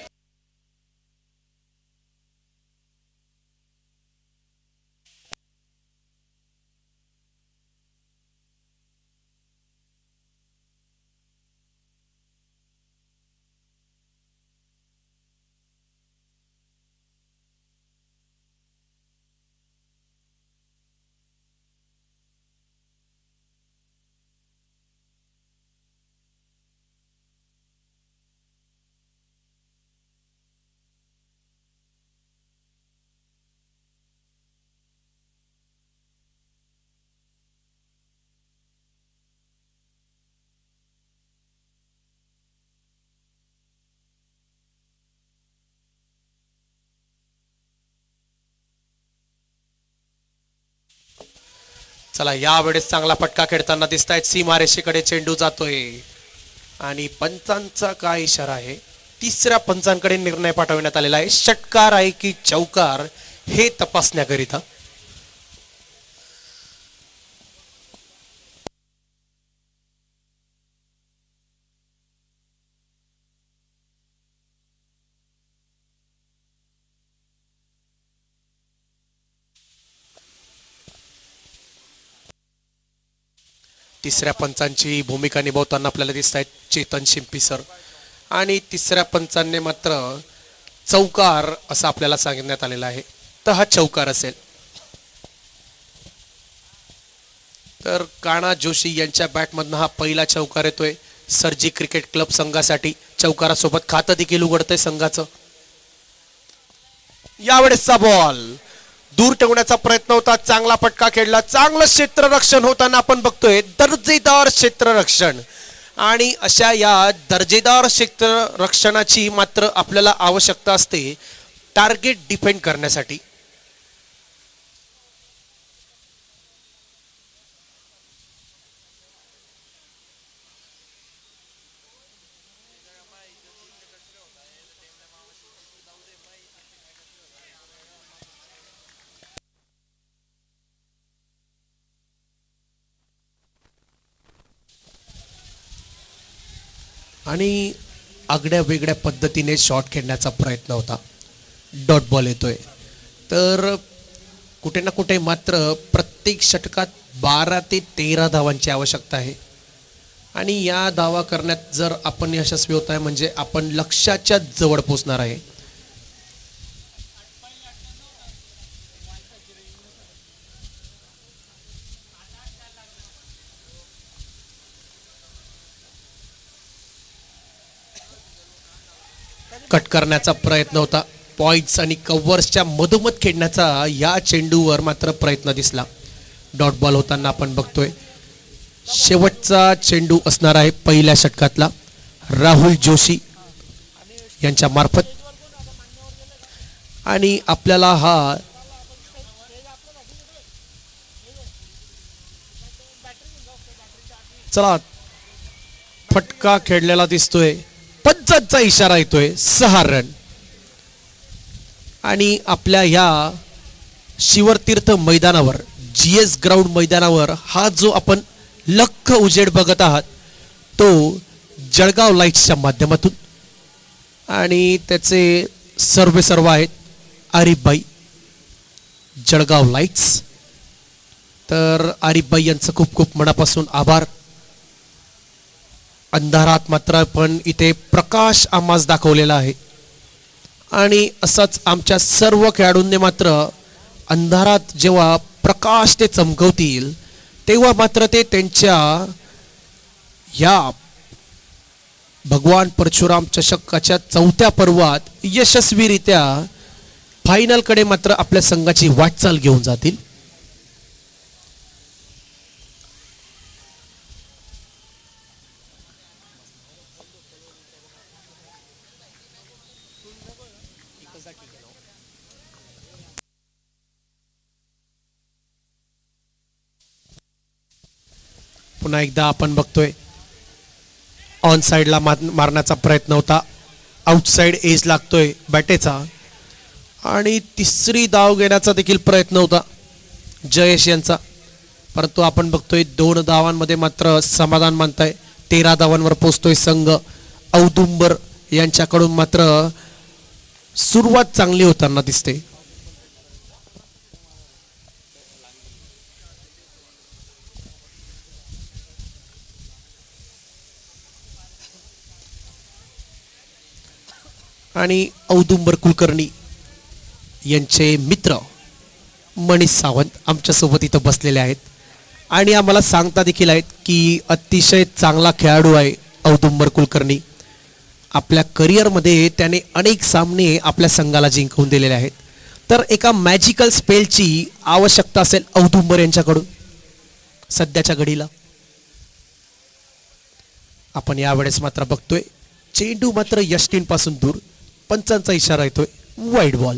चला यावेळेस चांगला फटका खेळताना दिसत आहेत. सीमारेषेकडे चेंडू जातोय आणि पंचांचा काय इशारा आहे? तिसऱ्या पंचांकडे निर्णय पाठवण्यात आलेला आहे. षटकार आहे की चौकार हे तपासण्याकरिता. तिसऱ्या पंचांची भूमिका निभावताना आपल्याला दिसत आहेत चेतन शिंपी सर आणि तिसऱ्या पंचांनी मात्र चौकार असं आपल्याला सांगण्यात आलेलं आहे. तर हा चौकार असेल. तर काना जोशी यांच्या बॅटमधनं हा पहिला चौकार येतोय सरजी क्रिकेट क्लब संघासाठी. चौकारासोबत खातं देखील उघडतंय संघाचं. यावेळेसचा बॉल दूर ठेवण्याचा प्रयत्न होता. चांगला फटका खेळला. चांगलं क्षेत्ररक्षण होताना आपण बघतोय. दर्जेदार क्षेत्ररक्षण आणि अशा या दर्जेदार क्षेत्ररक्षणाची मात्र आपल्याला आवश्यकता असते टार्गेट डिफेंड करण्यासाठी. आणि आगड्या वेगळ्या पद्धतीने शॉट खेळण्याचा प्रयत्न होता. डॉट बॉल येतोय. तर कुठे ना कुठे मात्र प्रत्येक षटकात 12 ते 13 धावांची आवश्यकता आहे आणि या धावा करण्यात जर आपण यशस्वी होत आहे म्हणजे आपण लक्ष्याच्या जवळ पोहोचणार आहे. कट करण्याचा प्रयत्न होता. पॉइंट्स आणि कव्हर्सच्या मधोमध खेळण्याचा या चेंडूवर मात्र प्रयत्न दिसला. डॉट बॉल होताना आपण बघतोय. शेवटचा चेंडू असणार आहे पहिल्या षटकातला राहुल जोशी यांच्या मार्फत आणि आपल्याला हा चला फटका खेळलेला दिसतोय. पंचांचा इशारा येतोय 6 रन आणि आपल्या या शिवतीर्थ मैदानावर GS ग्राउंड मैदानावर हा जो आपण लख उजेड बघत आहात तो जळगाव लाईट्सच्या माध्यमातून आणि त्याचे सर्व आहेत आरिफबाई जळगाव लाईट्स. तर आरिफबाई यांचं खूप खूप मनापासून आभार. अंधारात मात्र पण इथे प्रकाश आम्हास दाखवलेला आहे आणि असंच आमच्या सर्व खेळाडूंनी मात्र अंधारात जेव्हा प्रकाश ते चमकवतील तेव्हा मात्र ते त्यांच्या या भगवान परशुराम चषकाच्या 4थ्या पर्वात यशस्वीरित्या फायनलकडे मात्र आपल्या संघाची वाटचाल घेऊन जातील. पुन्हा एकदा आपण बघतोय ऑन साईडला मारण्याचा प्रयत्न होता, आउटसाइड एज लागतोय बॅटेचा. आणि तिसरी धाव घेण्याचा देखील प्रयत्न होता जयेश यांचा, परंतु आपण बघतोय 2 धावांमध्ये मात्र समाधान मानताय. 13 धावांवर पोहोचतोय संघ. औदुंबर यांच्याकडून मात्र सुरुवात चांगली होताना दिसते. आणि औदुंबर कुलकर्णी यांचे मित्र मनीष सावंत आमच्यासोबत इथं बसलेले आहेत आणि आम्हाला सांगता देखील आहेत की अतिशय चांगला खेळाडू आहे औदुंबर कुलकर्णी. आपल्या करिअरमध्ये त्याने अनेक सामने आपल्या संघाला जिंकवून दिलेले आहेत. तर एका मॅजिकल स्पेलची आवश्यकता असेल औदुंबर यांच्याकडून सध्याच्या घडीला. आपण यावेळेस मात्र बघतोय चेंडू मात्र यष्टींपासून दूर, पंचांचा इशारा येतोय वाईड बॉल.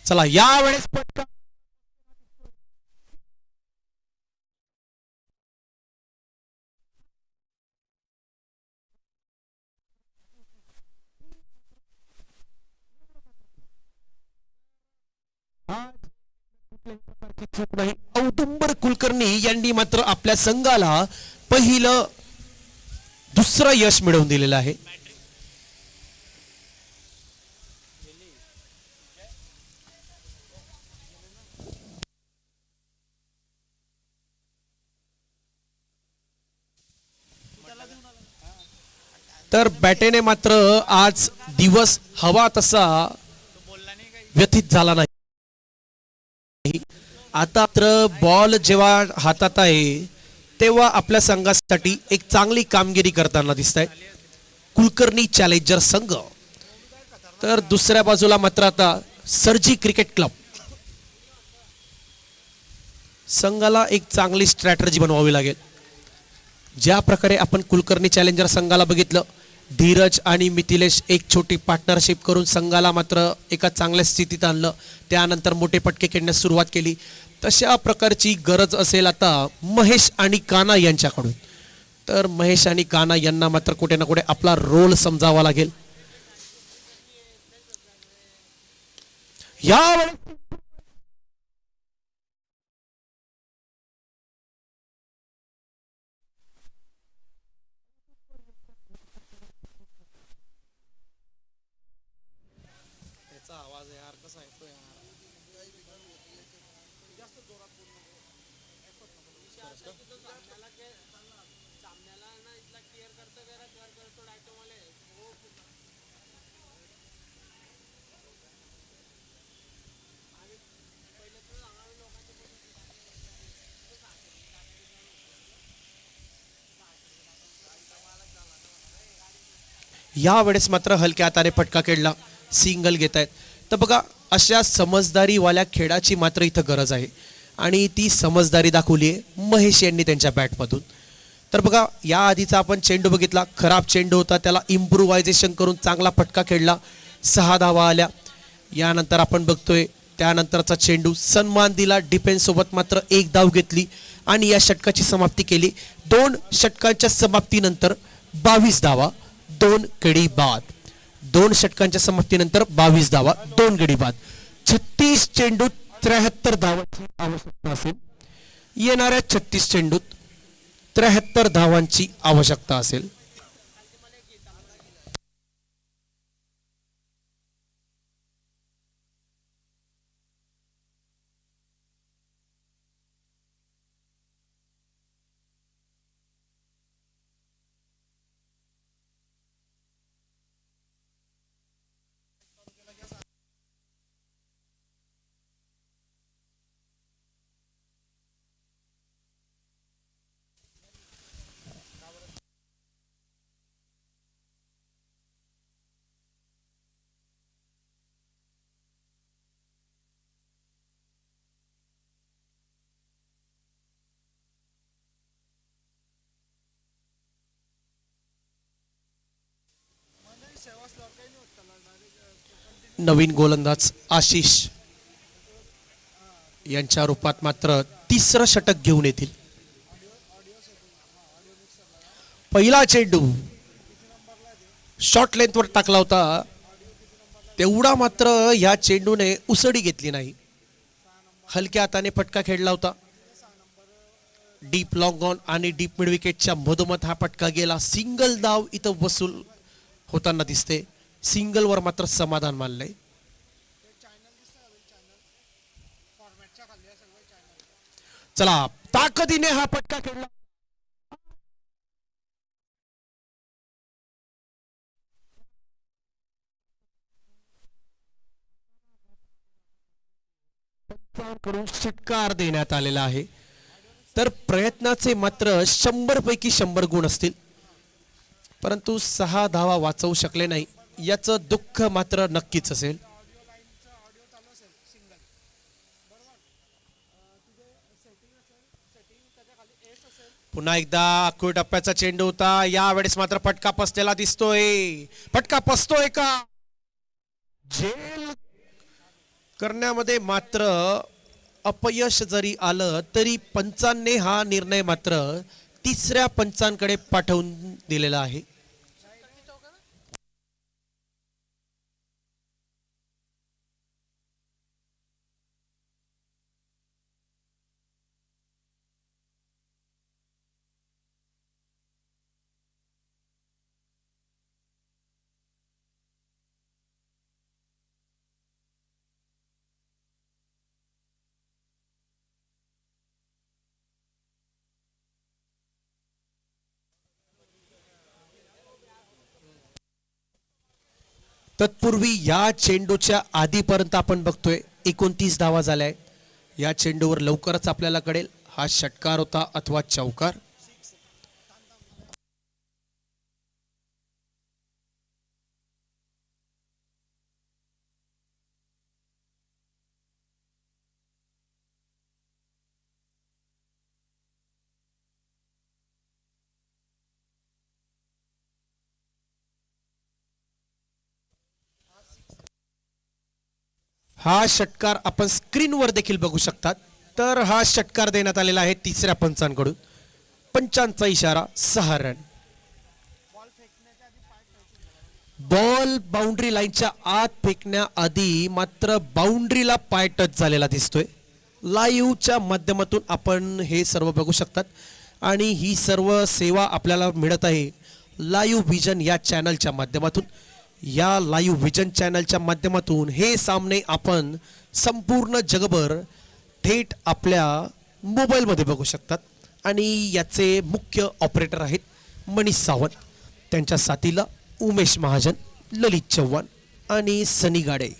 चला यावेळेस पटका चूक नाही. औदुंबर कुलकर्णी यांनी मात्र आपल्या संघाला पहिलं दुसरं यश मिळवून दिलेलं आहे. तर बॅटेने मात्र आज दिवस हवा तसा व्यथित झाला नाही. आता मात्र बॉल जेव्हा हातात आहे तेव्हा आपल्या संघासाठी एक चांगली कामगिरी करताना दिसत आहे कुलकर्णी चॅलेंजर संघ. तर दुसऱ्या बाजूला मात्र आता सरजी क्रिकेट क्लब संघाला एक चांगली स्ट्रॅटर्जी बनवावी लागेल. ज्या प्रकारे आपण कुलकर्णी चॅलेंजर संघाला बघितलं, धीरज आणि मिथिलेश एक छोटी पार्टनरशिप करून संघाला मात्र एका चांगल्या स्थितीत आणलं, त्यानंतर मोठे पटके खेळण्यास सुरुवात केली. तशा प्रकारची गरज असेल आता महेश आणि काना यांच्याकडून. तर महेश आणि काना यांना मात्र कुठे ना कुठे आपला रोल समजावा लागेल. यावेळेस यावेळेस मात्र हलक्या हाताने फटका खेळला, सिंगल घेत आहेत. तर बघा अशा समजदारीवाल्या खेळाची मात्र इथं गरज आहे आणि ती समजदारी दाखवली आहे महेश यांनी त्यांच्या बॅटमधून. तर बघा या आधीचा आपण चेंडू बघितला, खराब चेंडू होता, त्याला इम्प्रुव्हायझेशन करून चांगला फटका खेळला, 6 धावा आल्या. यानंतर आपण बघतोय त्यानंतरचा चेंडू सन्मान दिला, डिफेन्स सोबत मात्र 1 धाव घेतली आणि या षटकाची समाप्ती केली. 2 षटकांच्या समाप्तीनंतर 22 धावा 2 गडी बाद. 2 षटकांच्या समाप्तीनंतर 22 धावा 2 गडी बाद. 36 चेंडूत 73 धावांची आवश्यकता असेल. येणाऱ्या 36 चेंडूत 73 धावांची आवश्यकता असेल. नवीन गोलंदाज आशिष यांच्या रूपात मात्र तिसरं षटक घेऊन येतील. पहिला चेंडू शॉर्ट लेंथवर टाकला होता, तेवढा मात्र या चेंडूने उसळी घेतली नाही. हलक्या हाताने फटका खेळला होता. डीप लॉंग ऑन आणि डीप मिड विकेटच्या मधोमध हा फटका गेला. सिंगल धाव इथं वसूल होताना दिसते. सिंगलवर मात्र समाधान मानलंय. चला ताकदीने हा फटका खेळला. कडून षटकार देण्यात आलेला आहे. तर प्रयत्नाचे मात्र 100 पैकी 100 गुण असतील, परंतु 6 धावा वाचवू शकले नाही, याचं दुःख मात्र नक्कीच असेल. पुन्हा एकदा अखूळ टप्प्याचा चेंडू होता. यावेळेस मात्र फटका पसलेला दिसतोय. फटका पसतोय का? झेल करण्यामध्ये मात्र अपयश जरी आलं तरी पंचांनी हा निर्णय मात्र तिसऱ्या पंचांकडे पाठवून दिलेला आहे. तत्पूर्वी या चेंडूच्या आधीपर्यंत आपण बघतोय 29 धावा झाल्या. या चेंडूवर लवकरच आपल्याला कळेल हा षटकार होता अथवा चौकार. हा षटकार आपण स्क्रीनवर देखील बघू शकतात. तर हा षटकार देण्यात आलेला आहे तिसऱ्या पंचांकडून. पंचांचा इशारा 6 रन. बॉल बाउंड्री लाईनच्या आत फेकण्याआधी मात्र बाउंड्रीला पाय टच झालेला दिसतोय. लाईव्हच्या माध्यमातून आपण हे सर्व बघू शकतात आणि ही सर्व सेवा आपल्याला मिळत आहे लाईव्ह विजन या चॅनलच्या माध्यमातून. या लाईव्ह विजन चॅनलच्या माध्यमातून हे सामने आपण संपूर्ण जगभर थेट आपल्या मोबाईलमध्ये बघू शकतात. आणि याचे मुख्य ऑपरेटर आहेत मनीष सावंत, त्यांच्या साथीला उमेश महाजन, ललित चव्हाण आणि सनी गाडे,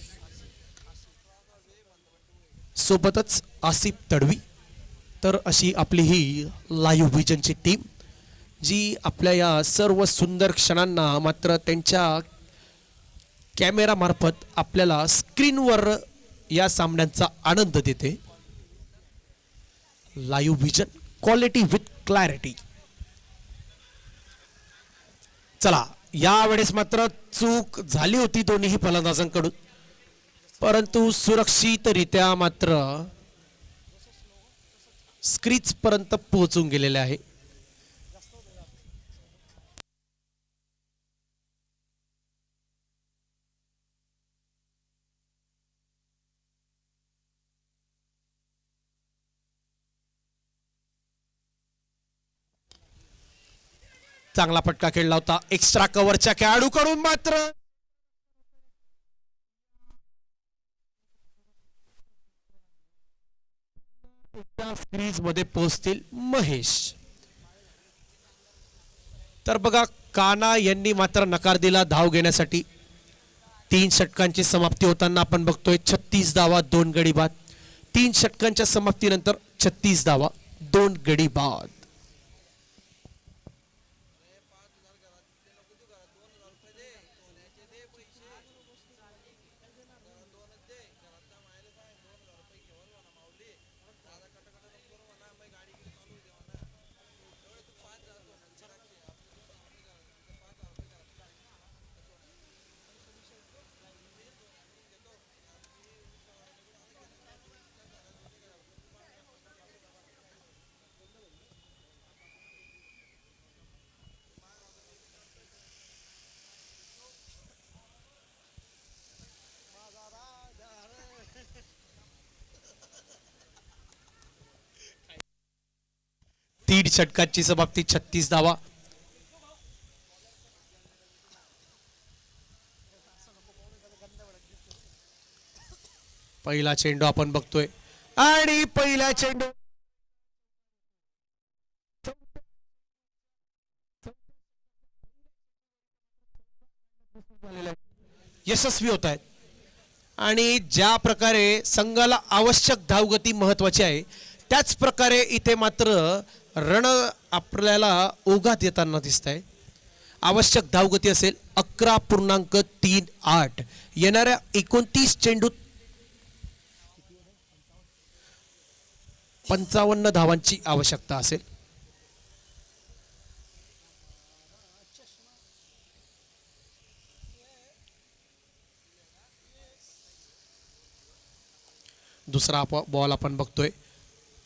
सोबतच आसिफ तडवी. तर अशी आपली ही लाईव्ह विजनची टीम जी आपल्या या सर्व सुंदर क्षणांना मात्र त्यांच्या कॅमेरा मार्फत आपल्याला स्क्रीनवर या सामन्यांचा आनंद देते. Live vision, quality with clarity. चला यावेळेस मात्र चूक झाली होती दोन्ही फलंदाजांकडून, परंतु सुरक्षितरित्या मात्र स्क्रीज पर्यंत पोहोचून गेलेले आहे. चांगला फटका खेळला होता एक्स्ट्रा कव्हरच्या खेळाडूकडून, मात्र क्रीज मध्ये पोहोचतील महेश. तर बघा काना यांनी मात्र नकार दिला धाव घेण्यासाठी. 3 षटकांची समाप्ती होताना आपण बघतोय 36 धावा 2 गडी बाद. 3 षटकांच्या समाप्तीनंतर 36 धावा 2 गडी बाद. दीड षटकाची समाप्ती 36 धावा. पहिला चेंडू आपण बघतोय आणि पहिला चेंडू यशस्वी होत आहेत. आणि ज्या प्रकारे संघाला आवश्यक धावगती महत्वाची आहे त्याच प्रकारे इथे मात्र रण आपल्याला ओघात येताना दिसत आहे. आवश्यक धावगती असेल 11.38. येणाऱ्या 29 चेंडूत 55 धावांची आवश्यकता असेल. दुसरा बॉल आपण बघतोय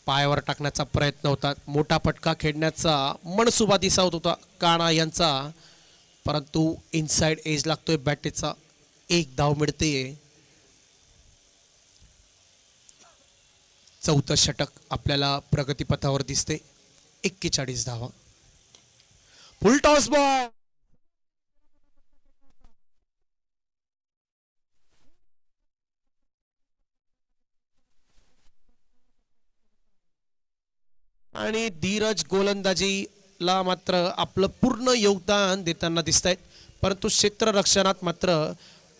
पायावर टाकण्याचा प्रयत्न होता. मोठा फटका खेळण्याचा मनसुबा दिसत होता काणा यांचा, परंतु इनसाइड एज लागतोय बॅटेचा. एक धाव मिळते. चौथं षटक आपल्याला प्रगतीपथावर दिसते. 41 धावा. फुल टॉस बॉल आणि धीरज गोलंदाजीला मात्र आपलं पूर्ण योगदान देताना दिसत आहेत. परंतु क्षेत्ररक्षणात मात्र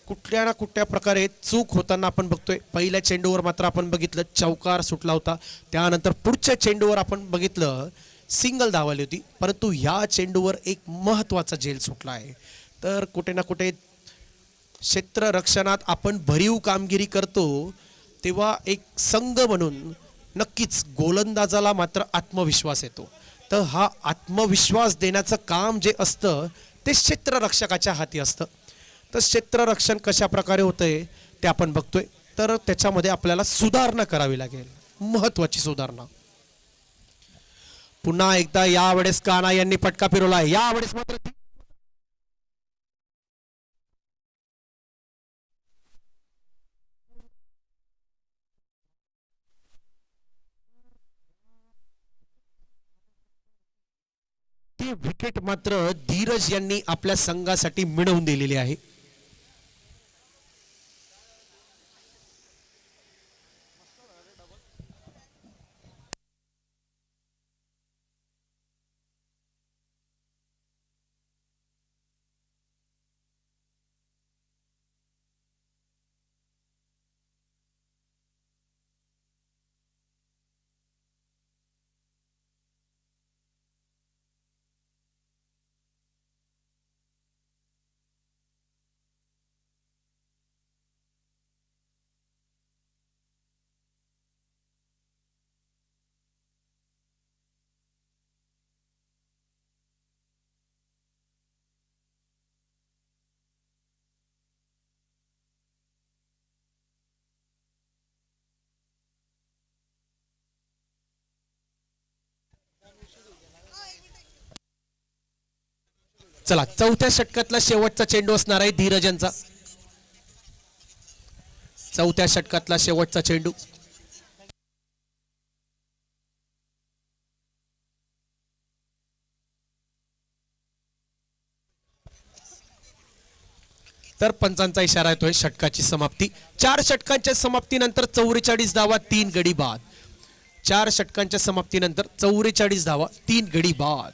कुठल्या ना कुठल्या प्रकारे चूक होताना आपण बघतोय. पहिल्या चेंडूवर मात्र आपण बघितलं चौकार सुटला होता. त्यानंतर पुढच्या चेंडूवर आपण बघितलं सिंगल धाव आली होती. परंतु ह्या चेंडूवर एक महत्त्वाचा झेल सुटला आहे. तर कुठे ना कुठे क्षेत्ररक्षणात आपण भरीव कामगिरी करतो तेव्हा एक संघ म्हणून नक्कीच गोलंदाजाला मात्र आत्मविश्वास येतो. तर हा आत्मविश्वास देण्याचं काम जे असतं ते क्षेत्ररक्षकाच्या हाती असतं. तर क्षेत्ररक्षण कशा प्रकारे होतंय ते आपण बघतोय. तर त्याच्यामध्ये आपल्याला सुधारणा करावी लागेल, महत्वाची सुधारणा. पुन्हा एकदा यावेळेस काना यांनी फटका फिरवला आहे. यावेळेस मात्र ती विकेट मात्र धीरज यांनी आपल्या संघासाठी मिळवून दिलेली आहे. चला चौथ्या षटकातला शेवटचा चेंडू असणार आहे धीरज यांचा. चौथ्या षटकातला शेवटचा चेंडू. तर पंचांचा इशारा येतोय षटकाची समाप्ती. 4 षटकांच्या समाप्तीनंतर 44 धावा 3 गडी बाद. 4 षटकांच्या समाप्तीनंतर 44 धावा 3 गडी बाद.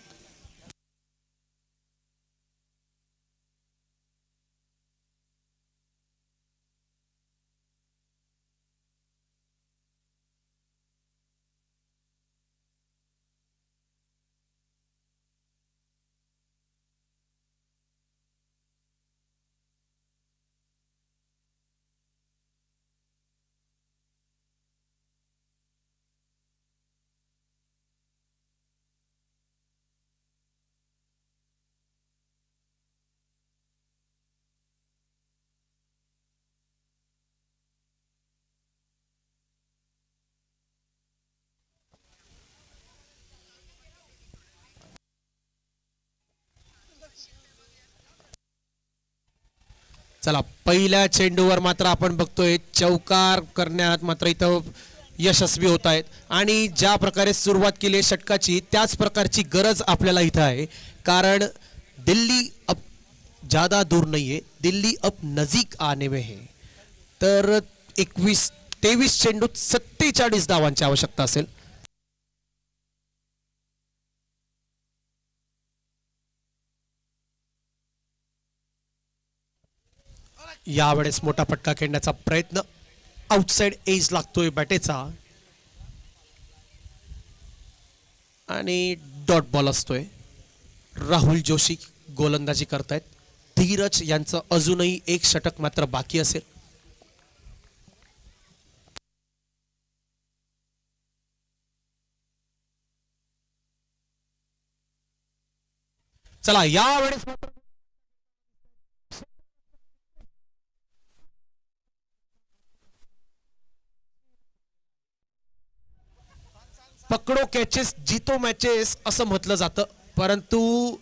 चला पहिल्या चेंडूवर मात्र आपण बघतोय चौकार करण्यात मात्र इथं यशस्वी होत आहेत आणि ज्या प्रकारे सुरुवात केली आहे षटकाची त्याच प्रकारची गरज आपल्याला इथं आहे. कारण दिल्ली अब ज़्यादा दूर नहीं है, दिल्ली अब नजीक आने में है. तर 23 चेंडूत 47 धावांची आवश्यकता असेल. यावेळेस मोठा फटका खेळण्याचा प्रयत्न, आउटसाइड एज लागतोय बॅटेचा आणि डॉट बॉल असतोय. राहुल जोशी गोलंदाजी करतायत. धीरज यांचं अजूनही एक षटक मात्र बाकी असेल. चला यावेळेस मात्र पकडो कॅचेस जितो मॅचेस असं म्हटलं जातं, परंतु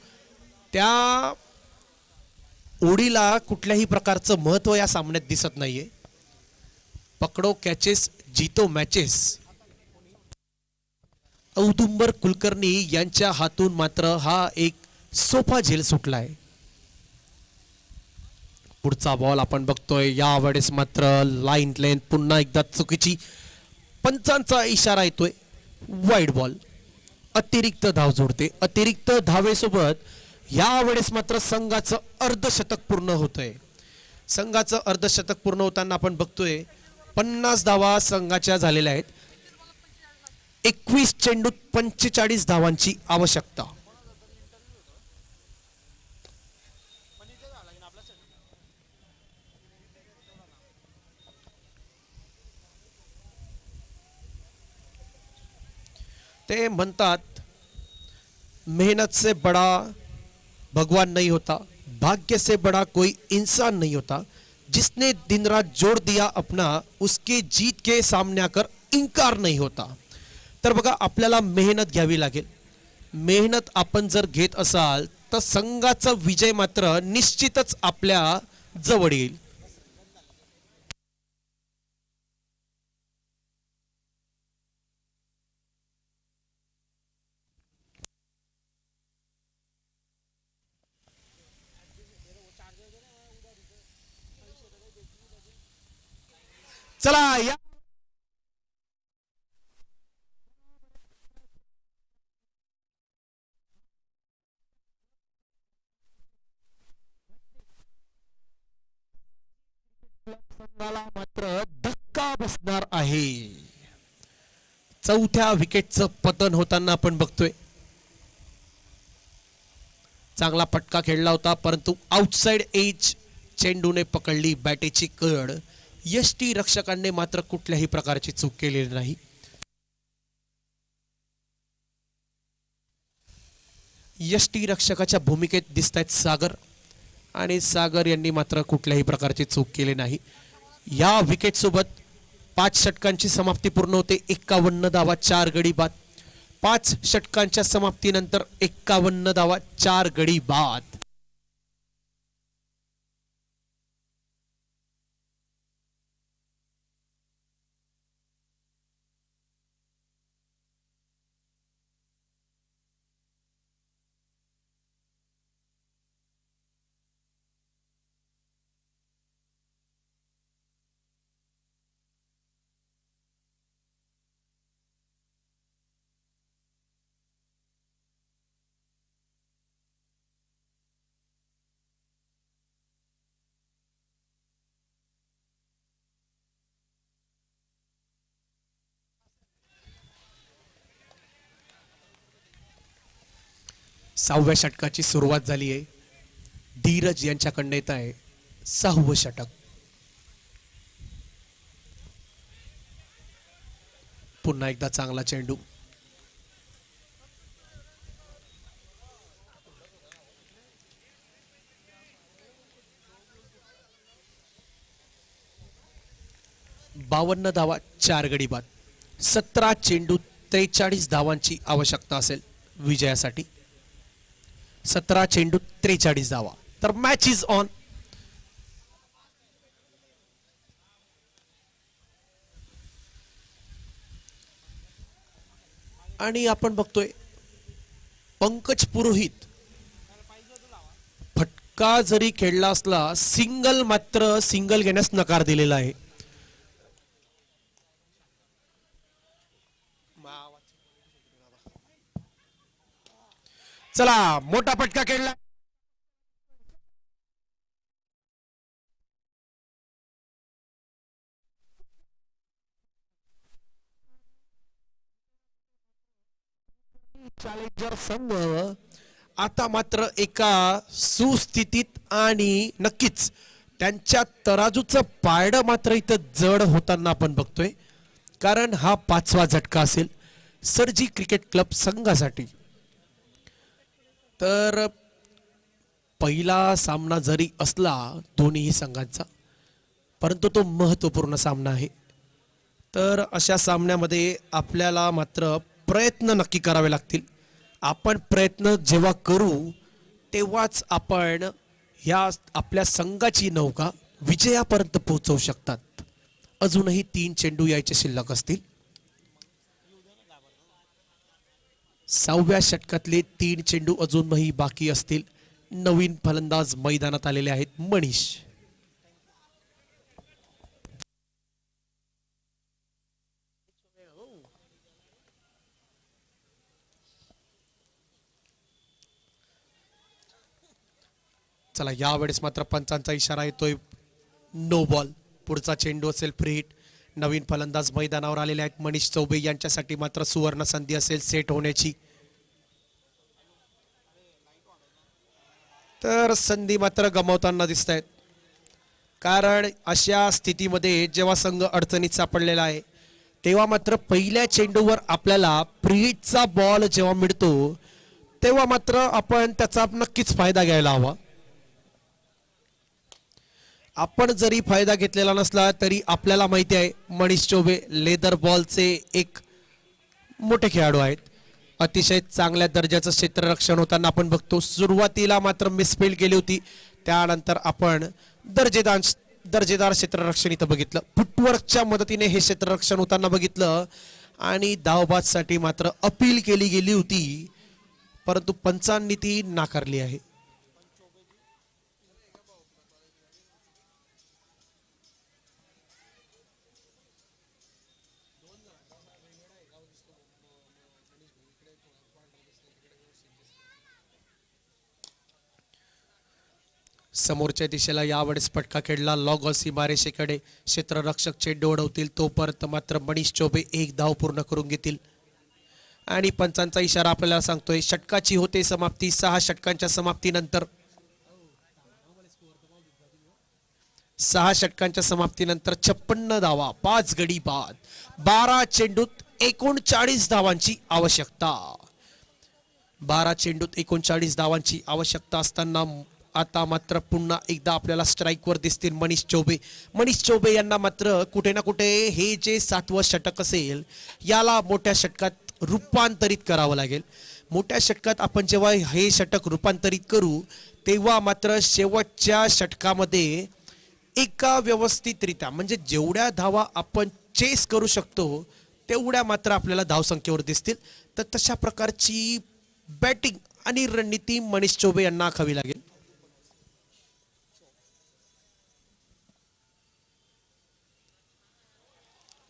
त्या ओढीला कुठल्याही प्रकारचं महत्व या सामन्यात दिसत नाहीये. पकडो कॅचेस जितो मॅचेस. औदुंबर कुलकर्णी यांच्या हातून मात्र हा एक सोपा झेल सुटलाय. पुढचा बॉल आपण बघतोय. यावेळेस मात्र लाईन लेंथ पुन्हा एकदा चुकीची. पंचांचा इशारा येतोय. Wide ball. अतिरिक्त धाव जोडते. अतिरिक्त धावेसोबत यावेळेस मात्र संघाचं अर्धशतक पूर्ण होतंय. संघाचं अर्धशतक पूर्ण होताना आपण बघतोय 50 धावा संघाच्या झालेल्या आहेत. 21 चेंडूत 45 धावांची आवश्यकता. ते म्हणतात मेहनत से बड़ा भगवान नहीं होता, भाग्य से बड़ा कोई इंसान नहीं होता, जिसने दिन रात जोड़ दिया अपना उसके जीत के सामने आकर इनकार नहीं होता. तर बघा आपल्याला मेहनत घ्यावी लागेल. मेहनत आपण जर घेत असाल तर संघाचा विजय मात्र निश्चितच आपल्या जवळ येईल. चला या संघाला मात्र धक्का बसणार आहे. चौथ्या विकेटचं पतन होताना आपण बघतोय. चांगला फटका खेळला होता परंतु आउटसाइड एज चेंडूने पकडली बॅटेची कड. यष्टी रक्षकांनी मात्र कुठल्याही प्रकारची चूक केलेली नाही. यष्टी रक्षकाच्या भूमिकेत दिसतायत सागर आणि सागर यांनी मात्र कुठल्याही प्रकारची चूक केली नाही. या विकेट सोबत 5 षटकांची समाप्ती पूर्ण होते. 51 धावा 4 गडी बाद. 5 षटकांच्या समाप्तीनंतर 51 धावा 4 गडी बाद. सहाव्या षटकाची सुरुवात झाली आहे. धीरज यांच्याकडून येत आहे 6वं षटक. पुन्हा एकदा चांगला चेंडू. बावन्न धावा 4 गडी बाद. 17 चेंडू 43 धावांची आवश्यकता असेल विजयासाठी. 17 चेंडू 43 धावा. तर मॅच इज ऑन. आणि आपण बघतोय पंकज पुरोहित फटका जरी खेळला असला सिंगल मात्र सिंगल घेण्यास नकार दिलेला आहे. चला मोठा फटका खेळला. चॅलेंजर संघ आता मात्र एका सुस्थितीत आणि नक्कीच त्यांच्या तराजूचं पारडं मात्र इथं जड होताना आपण बघतोय. कारण हा 5वा झटका असेल सरजी क्रिकेट क्लब संघासाठी. तर पहिला सामना जरी असला दोन्ही संघांचा परंतु तो महत्त्वपूर्ण सामना आहे. तर अशा सामन्यामध्ये आपल्याला मात्र प्रयत्न नक्की करावे लागतील. आपण प्रयत्न जेव्हा करू तेव्हाच आपण ह्या आपल्या संघाची नौका विजयापर्यंत पोहोचवू शकतात. अजूनही 3 चेंडू यायचे शिल्लक असतील. 6व्या षटकातले 3 चेंडू अजूनही बाकी असतील. नवीन फलंदाज मैदानात आलेले आहेत मनीष. चला यावेळेस मात्र पंचांचा इशारा येतोय नो बॉल. पुढचा चेंडू असेल फ्री हिट. नवीन फलंदाज मैदानावर आलेले आहेत मनीष चौबे. यांच्यासाठी मात्र सुवर्ण संधी असेल सेट होण्याची. तर संधी मात्र गमावताना दिसत आहेत. कारण अशा स्थितीमध्ये जेव्हा संघ अडचणीत सापडलेला आहे तेव्हा मात्र पहिल्या चेंडूवर आपल्याला फ्री हिटचा बॉल जेव्हा मिळतो तेव्हा मात्र आपण त्याचा नक्कीच फायदा घ्यायला हवा. आपण जरी फायदा घेतलेला नसला तरी आपल्याला माहिती आहे मनीष चौबे लेदर बॉलचे एक मोठे खेळाडू आहेत. अतिशय चांगल्या दर्जाचं क्षेत्ररक्षण होताना आपण बघतो. सुरुवातीला मात्र मिसफील्ड केली होती. त्यानंतर आपण दर्जेदार क्षेत्ररक्षण इथं बघितलं. फुटवर्कच्या मदतीने हे क्षेत्ररक्षण होताना बघितलं. आणि धावबादसाठी मात्र अपील केली गेली होती परंतु पंचांनी ती नाकारली आहे. समोरच्या दिशेला यावेळेस फटका खेळला लॉगॉस सीमारेषेकडे. क्षेत्ररक्षक चेंडू उडवतील तोपर्यंत मात्र मनीष चौबे एक धाव पूर्ण करून घेतील. आणि पंचांचा इशारा आपल्याला सांगतोय षटकाची होते समाप्ती. 6 षटकांच्या समाप्तीनंतर 56 धावा 5 गडी बाद 12 चेंडूत 39 धावांची आवश्यकता. 12 चेंडूत 39 धावांची आवश्यकता असताना आता मात्र पुन्हा एकदा आपल्याला स्ट्राईकवर दिसतील मनीष चौबे. मनीष चौबे यांना मात्र कुठे ना कुठे हे जे 7वं षटक असेल याला मोठ्या षटकात रूपांतरित करावं लागेल. मोठ्या षटकात आपण जेव्हा हे षटक रूपांतरित करू तेव्हा मात्र शेवटच्या षटकामध्ये एका व्यवस्थितरित्या म्हणजे जेवढ्या धावा आपण चेस करू शकतो तेवढ्या मात्र आपल्याला धावसंख्येवर दिसतील. तर तशा प्रकारची बॅटिंग आणि रणनीती मनीष चौबे यांना आखावी लागेल.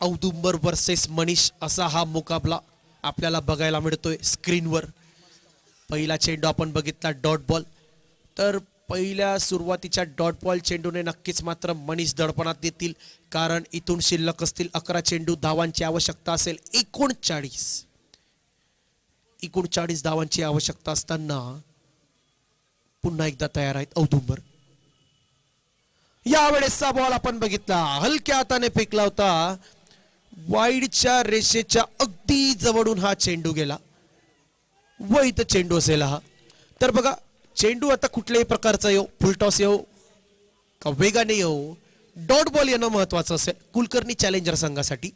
औदुंबर वर्सेस मनीष असा हा मुकाबला आपल्याला बघायला मिळतोय स्क्रीनवर. पहिला चेंडू आपण बघितला डॉट बॉल. तर पहिल्या सुरुवातीच्या डॉट बॉल चेंडूने नक्कीच मात्र मनीष दडपणात देतील. कारण इथून शिल्लक असतील 11 चेंडू. धावांची आवश्यकता असेल 39 धावांची आवश्यकता असताना पुन्हा एकदा तयार आहेत औदुंबर. यावेळेसचा बॉल आपण बघितला हलक्या हाताने फेकला होता. वाईडच्या रेषेच्या अगदी जवळून हा चेंडू गेला व इथं चेंडू असेल हा. तर बघा चेंडू आता कुठल्याही प्रकारचा येऊ फुलटॉस येऊ का वेगाने येऊ डॉट बॉल येणं महत्वाचं असेल कुलकर्णी चॅलेंजर संघासाठी.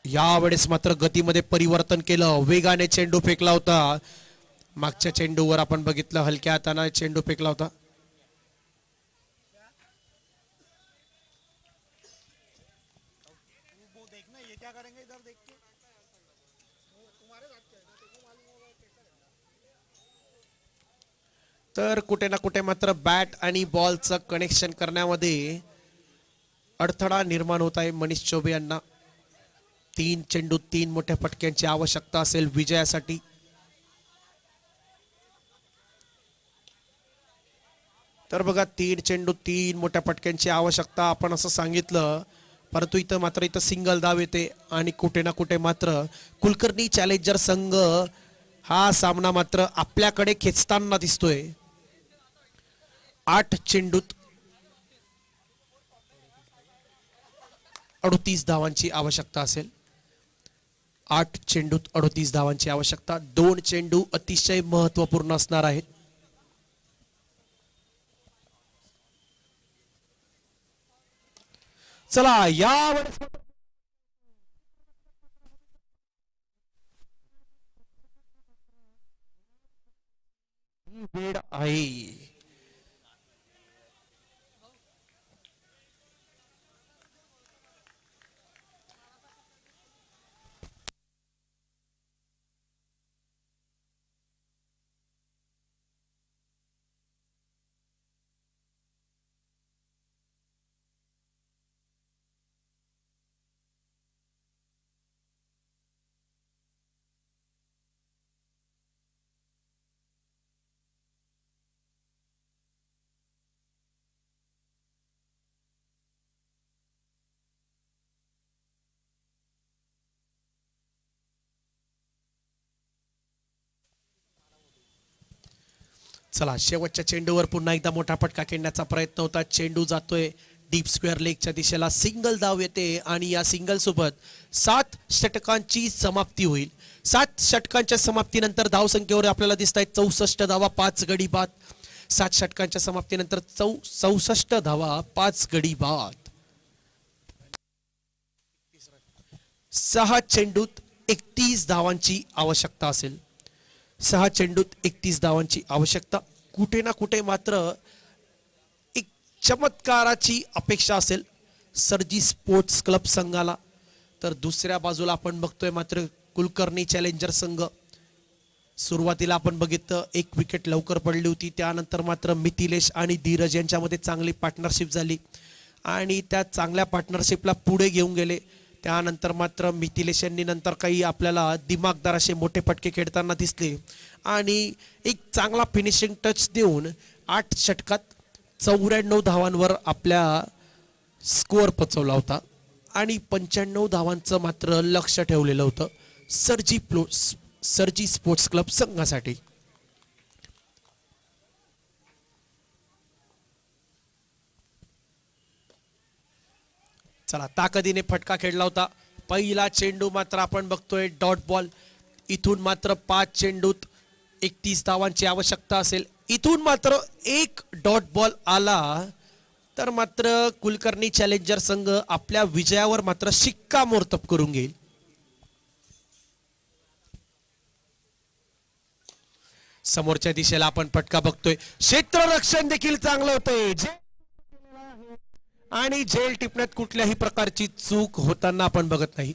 यावेळेस मात्र गतीमध्ये परिवर्तन केलं. वेगाने चेंडू फेकला होता. मागच्या चेंडूवर आपण बघितलं हलक्या हाताने चेंडू फेकला होता. तर कुठे ना कुठे मात्र बॅट आणि बॉलचं कनेक्शन करण्यामध्ये अडथळा निर्माण होत आहे मनीष चौबे यांना. 3 चेंडू 3 मोठ्या फटक्यांची आवश्यकता असेल विजयासाठी. तर बघा 3 चेंडू 3 मोठ्या फटक्यांची आवश्यकता आपण असं सांगितलं, परंतु इथं मात्र सिंगल धाव येते आणि कुठे ना कुठे मात्र कुलकर्णी चॅलेंजर संघ हा सामना मात्र आपल्याकडे खेचताना दिसतोय. 8 चेंडूत 38 धावांची आवश्यकता असेल. 8 चेंडूत 38 धावांची आवश्यकता. 2 चेंडू अतिशय महत्वपूर्ण असणार आहेत. चला यावेळेस वेळ आहे. चला शेवटच्या चेंडूवर पुन्हा एकदा मोठा फटका खेळण्याचा प्रयत्न होता. चेंडू जातोय डीप स्क्वेअर लेगच्या दिशेला. सिंगल धाव येते आणि या सिंगल सोबत 7 षटकांची समाप्ती होईल. 7 षटकांच्या समाप्तीनंतर धावसंख्येवर आपल्याला दिसत आहेत 64 धावा 5 गडी बाद. 7 षटकांच्या समाप्तीनंतर 64 धावा 5 गडी बाद. 6 चेंडूत 31 धावांची आवश्यकता असेल. 6 चेंडूत 31 धावांची आवश्यकता. कुठे ना कुठे मात्र एक चमत्काराची अपेक्षा असेल सरजी स्पोर्ट्स क्लब संघाला. तर दुसऱ्या बाजूला आपण बघतोय मात्र कुलकर्णी चॅलेंजर संघ. सुरुवातीला आपण बघितलं 1 विकेट लवकर पडली होती. त्यानंतर मात्र मिथिलेश आणि धीरज यांच्यामध्ये चांगली पार्टनरशिप झाली आणि त्या चांगल्या पार्टनरशिपला पुढे घेऊन गेले. त्यानंतर मात्र मिथिलेश यांनी नंतर काही आपल्याला दिमागदार असे मोठे फटके खेळताना दिसले आणि एक चांगला फिनिशिंग टच देऊन 8 षटकात 94 धावांवर आपल्या स्कोअर पोचवला होता आणि 95 धावांचं मात्र लक्ष ठेवलेलं होतं सरजी स्पोर्ट्स क्लब संघासाठी. चला ताकदीने फटका खेळला होता. पहिला चेंडू मात्र आपण बघतोय डॉट बॉल. इथून मात्र 5 चेंडूत 31 धावांची आवश्यकता असेल. इथून मात्र 1 डॉट बॉल आला तर मात्र कुलकर्णी चॅलेंजर संघ आपल्या विजयावर मात्र शिक्कामोर्तब करून घेईल. समोरच्या दिशेला आपण फटका बघतोय. क्षेत्ररक्षण देखील चांगलं होतंय आणि झेल टिपण्यात कुठल्याही प्रकारची चूक होताना आपण बघत नाही.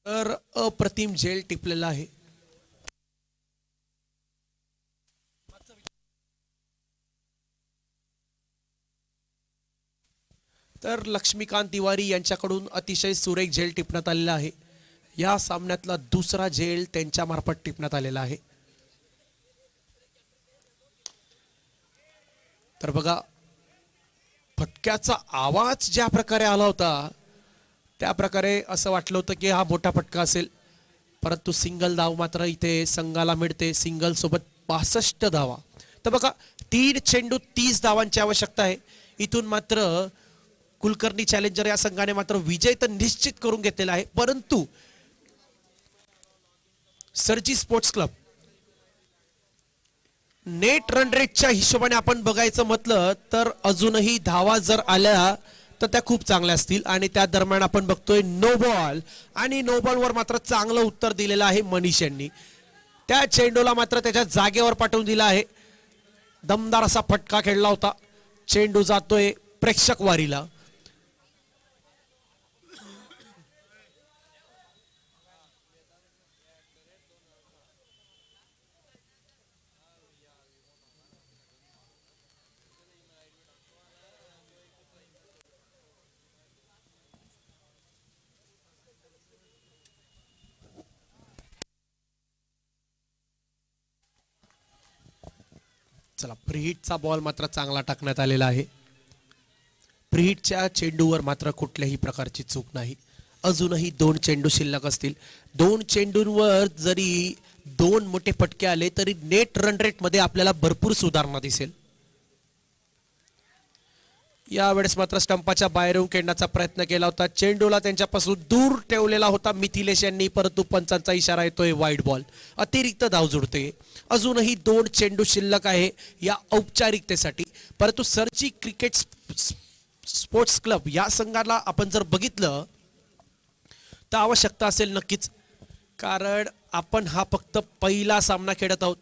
तर अप्रतिम झेल टिपलेला आहे. तर लक्ष्मीकांत तिवारी यांच्याकडून अतिशय सुरेख झेल टिपण्यात आलेला आहे. या सामन्यातला दुसरा झेल त्यांच्या मार्फत टिपण्यात आलेला आहे. तर बघा फटक्याचा आवाज ज्या प्रकारे आला होता त्या प्रकारे असं वाटलं होतं की हा मोठा फटका असेल, परंतु सिंगल धाव मात्र इथे संघाला मिळते. सिंगल सोबत 65 धावा. तर बघा 3 चेंडू 30 धावांची आवश्यकता आहे. इथून मात्र कुलकर्णी चॅलेंजर या संघाने मात्र विजय तर निश्चित करून घेतलेला आहे, परंतु सरजी स्पोर्ट्स क्लब नेट रन रेटच्या हिशोबाने आपण बघायचं म्हटलं तर अजूनही धावा जर आल्या तर त्या खूप चांगल्या असतील. आणि त्या दरम्यान आपण बघतोय नो बॉल, आणि नो बॉलवर मात्र चांगलं उत्तर दिलेलं आहे मनीष यांनी. त्या चेंडूला मात्र त्याच्या जागेवर पाठवून दिला आहे. दमदार असा फटका खेळला होता. चेंडू जातोय प्रेक्षक वारीला. चला, प्रीहिटचा बॉल मात्र चांगला टाकण्यात आलेला आहे. प्रीहिटच्या चेंडूवर मात्र कुठल्याही प्रकारची चूक नाही. अजूनही 2 चेंडू शिल्लक असतील. 2 चेंडूंवर जरी 2 मोठे फटके आले तरी नेट रन रेट मध्ये आपल्याला भरपूर सुधारणा दिसेल. यावेळेस मात्र स्टंपाच्या बाहेर येऊन खेळण्याचा प्रयत्न केला होता. चेंडूला त्यांच्यापासून दूर ठेवलेला होता मिथिलेश यांनी, परंतु पंचांचा इशारा येतोय वाईड बॉल. अतिरिक्त धाव जोडते. अजूनही 2 चेंडू शिल्लक आहे या औपचारिकतेसाठी. परंतु सरजी क्रिकेट स्पोर्ट्स क्लब या संघाला आपण जर बघितलं तर आवश्यकता असेल नक्कीच, कारण आपण हा फक्त पहिला सामना खेळत आहोत,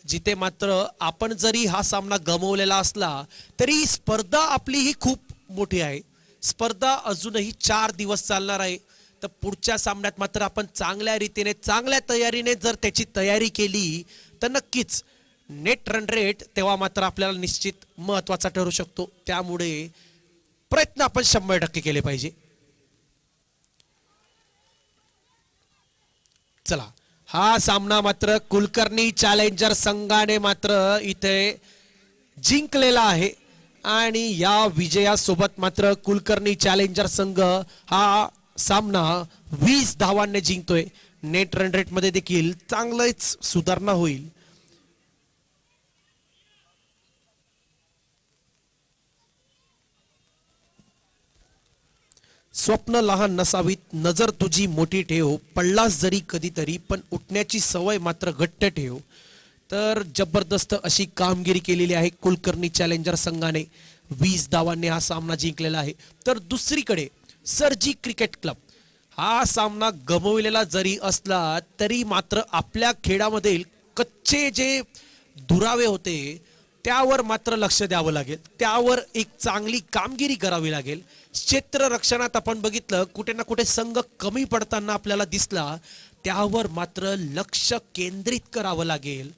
जिथे मात्र आपण जरी हा सामना गमावलेला असला तरी स्पर्धा आपली ही खूप मोठी आहे. स्पर्धा अजूनही 4 दिवस चालणार आहे. तर पुढच्या सामन्यात मात्र आपण चांगल्या रीतीने, चांगल्या तयारीने जर त्याची तयारी केली तर नक्कीच नेट रन रेट तेव्हा मात्र आपल्याला निश्चित महत्त्वाचा ठरू शकतो. त्यामुळे प्रयत्न आपण 100% केले पाहिजे. चला, हा सामना मात्र कुलकर्णी चॅलेंजर संघाने मात्र इथे जिंकलेला आहे. आणि या विजयासोबत मात्र कुलकर्णी चॅलेंजर संघ हा सामना 20 धावांनी जिंकतोय. नेट रन रेट मध्ये देखील चांगलंच सुधारणा होईल. स्वप्न लहान नसावीत, नजर तुझी मोठी ठेव, पडलास जरी कधीतरी पण उठण्याची सवय मात्र घट्ट ठेव. तर जबरदस्त अशी कामगिरी केलेली आहे कुलकर्णी चॅलेंजर संघाने. 20 धावांनी हा सामना जिंकलेला आहे. तर दुसरीकडे सरजी क्रिकेट क्लब हा सामना गमविलेला जरी असला तरी मात्र आपल्या खेळामधील कच्चे जे दुरावे होते त्यावर मात्र लक्ष द्यावं लागेल. त्यावर एक चांगली कामगिरी करावी लागेल. क्षेत्ररक्षणात आपण बघितलं कुठे ना कुठे संघ कमी पडताना आपल्याला दिसला, त्यावर मात्र लक्ष केंद्रित करावं लागेल.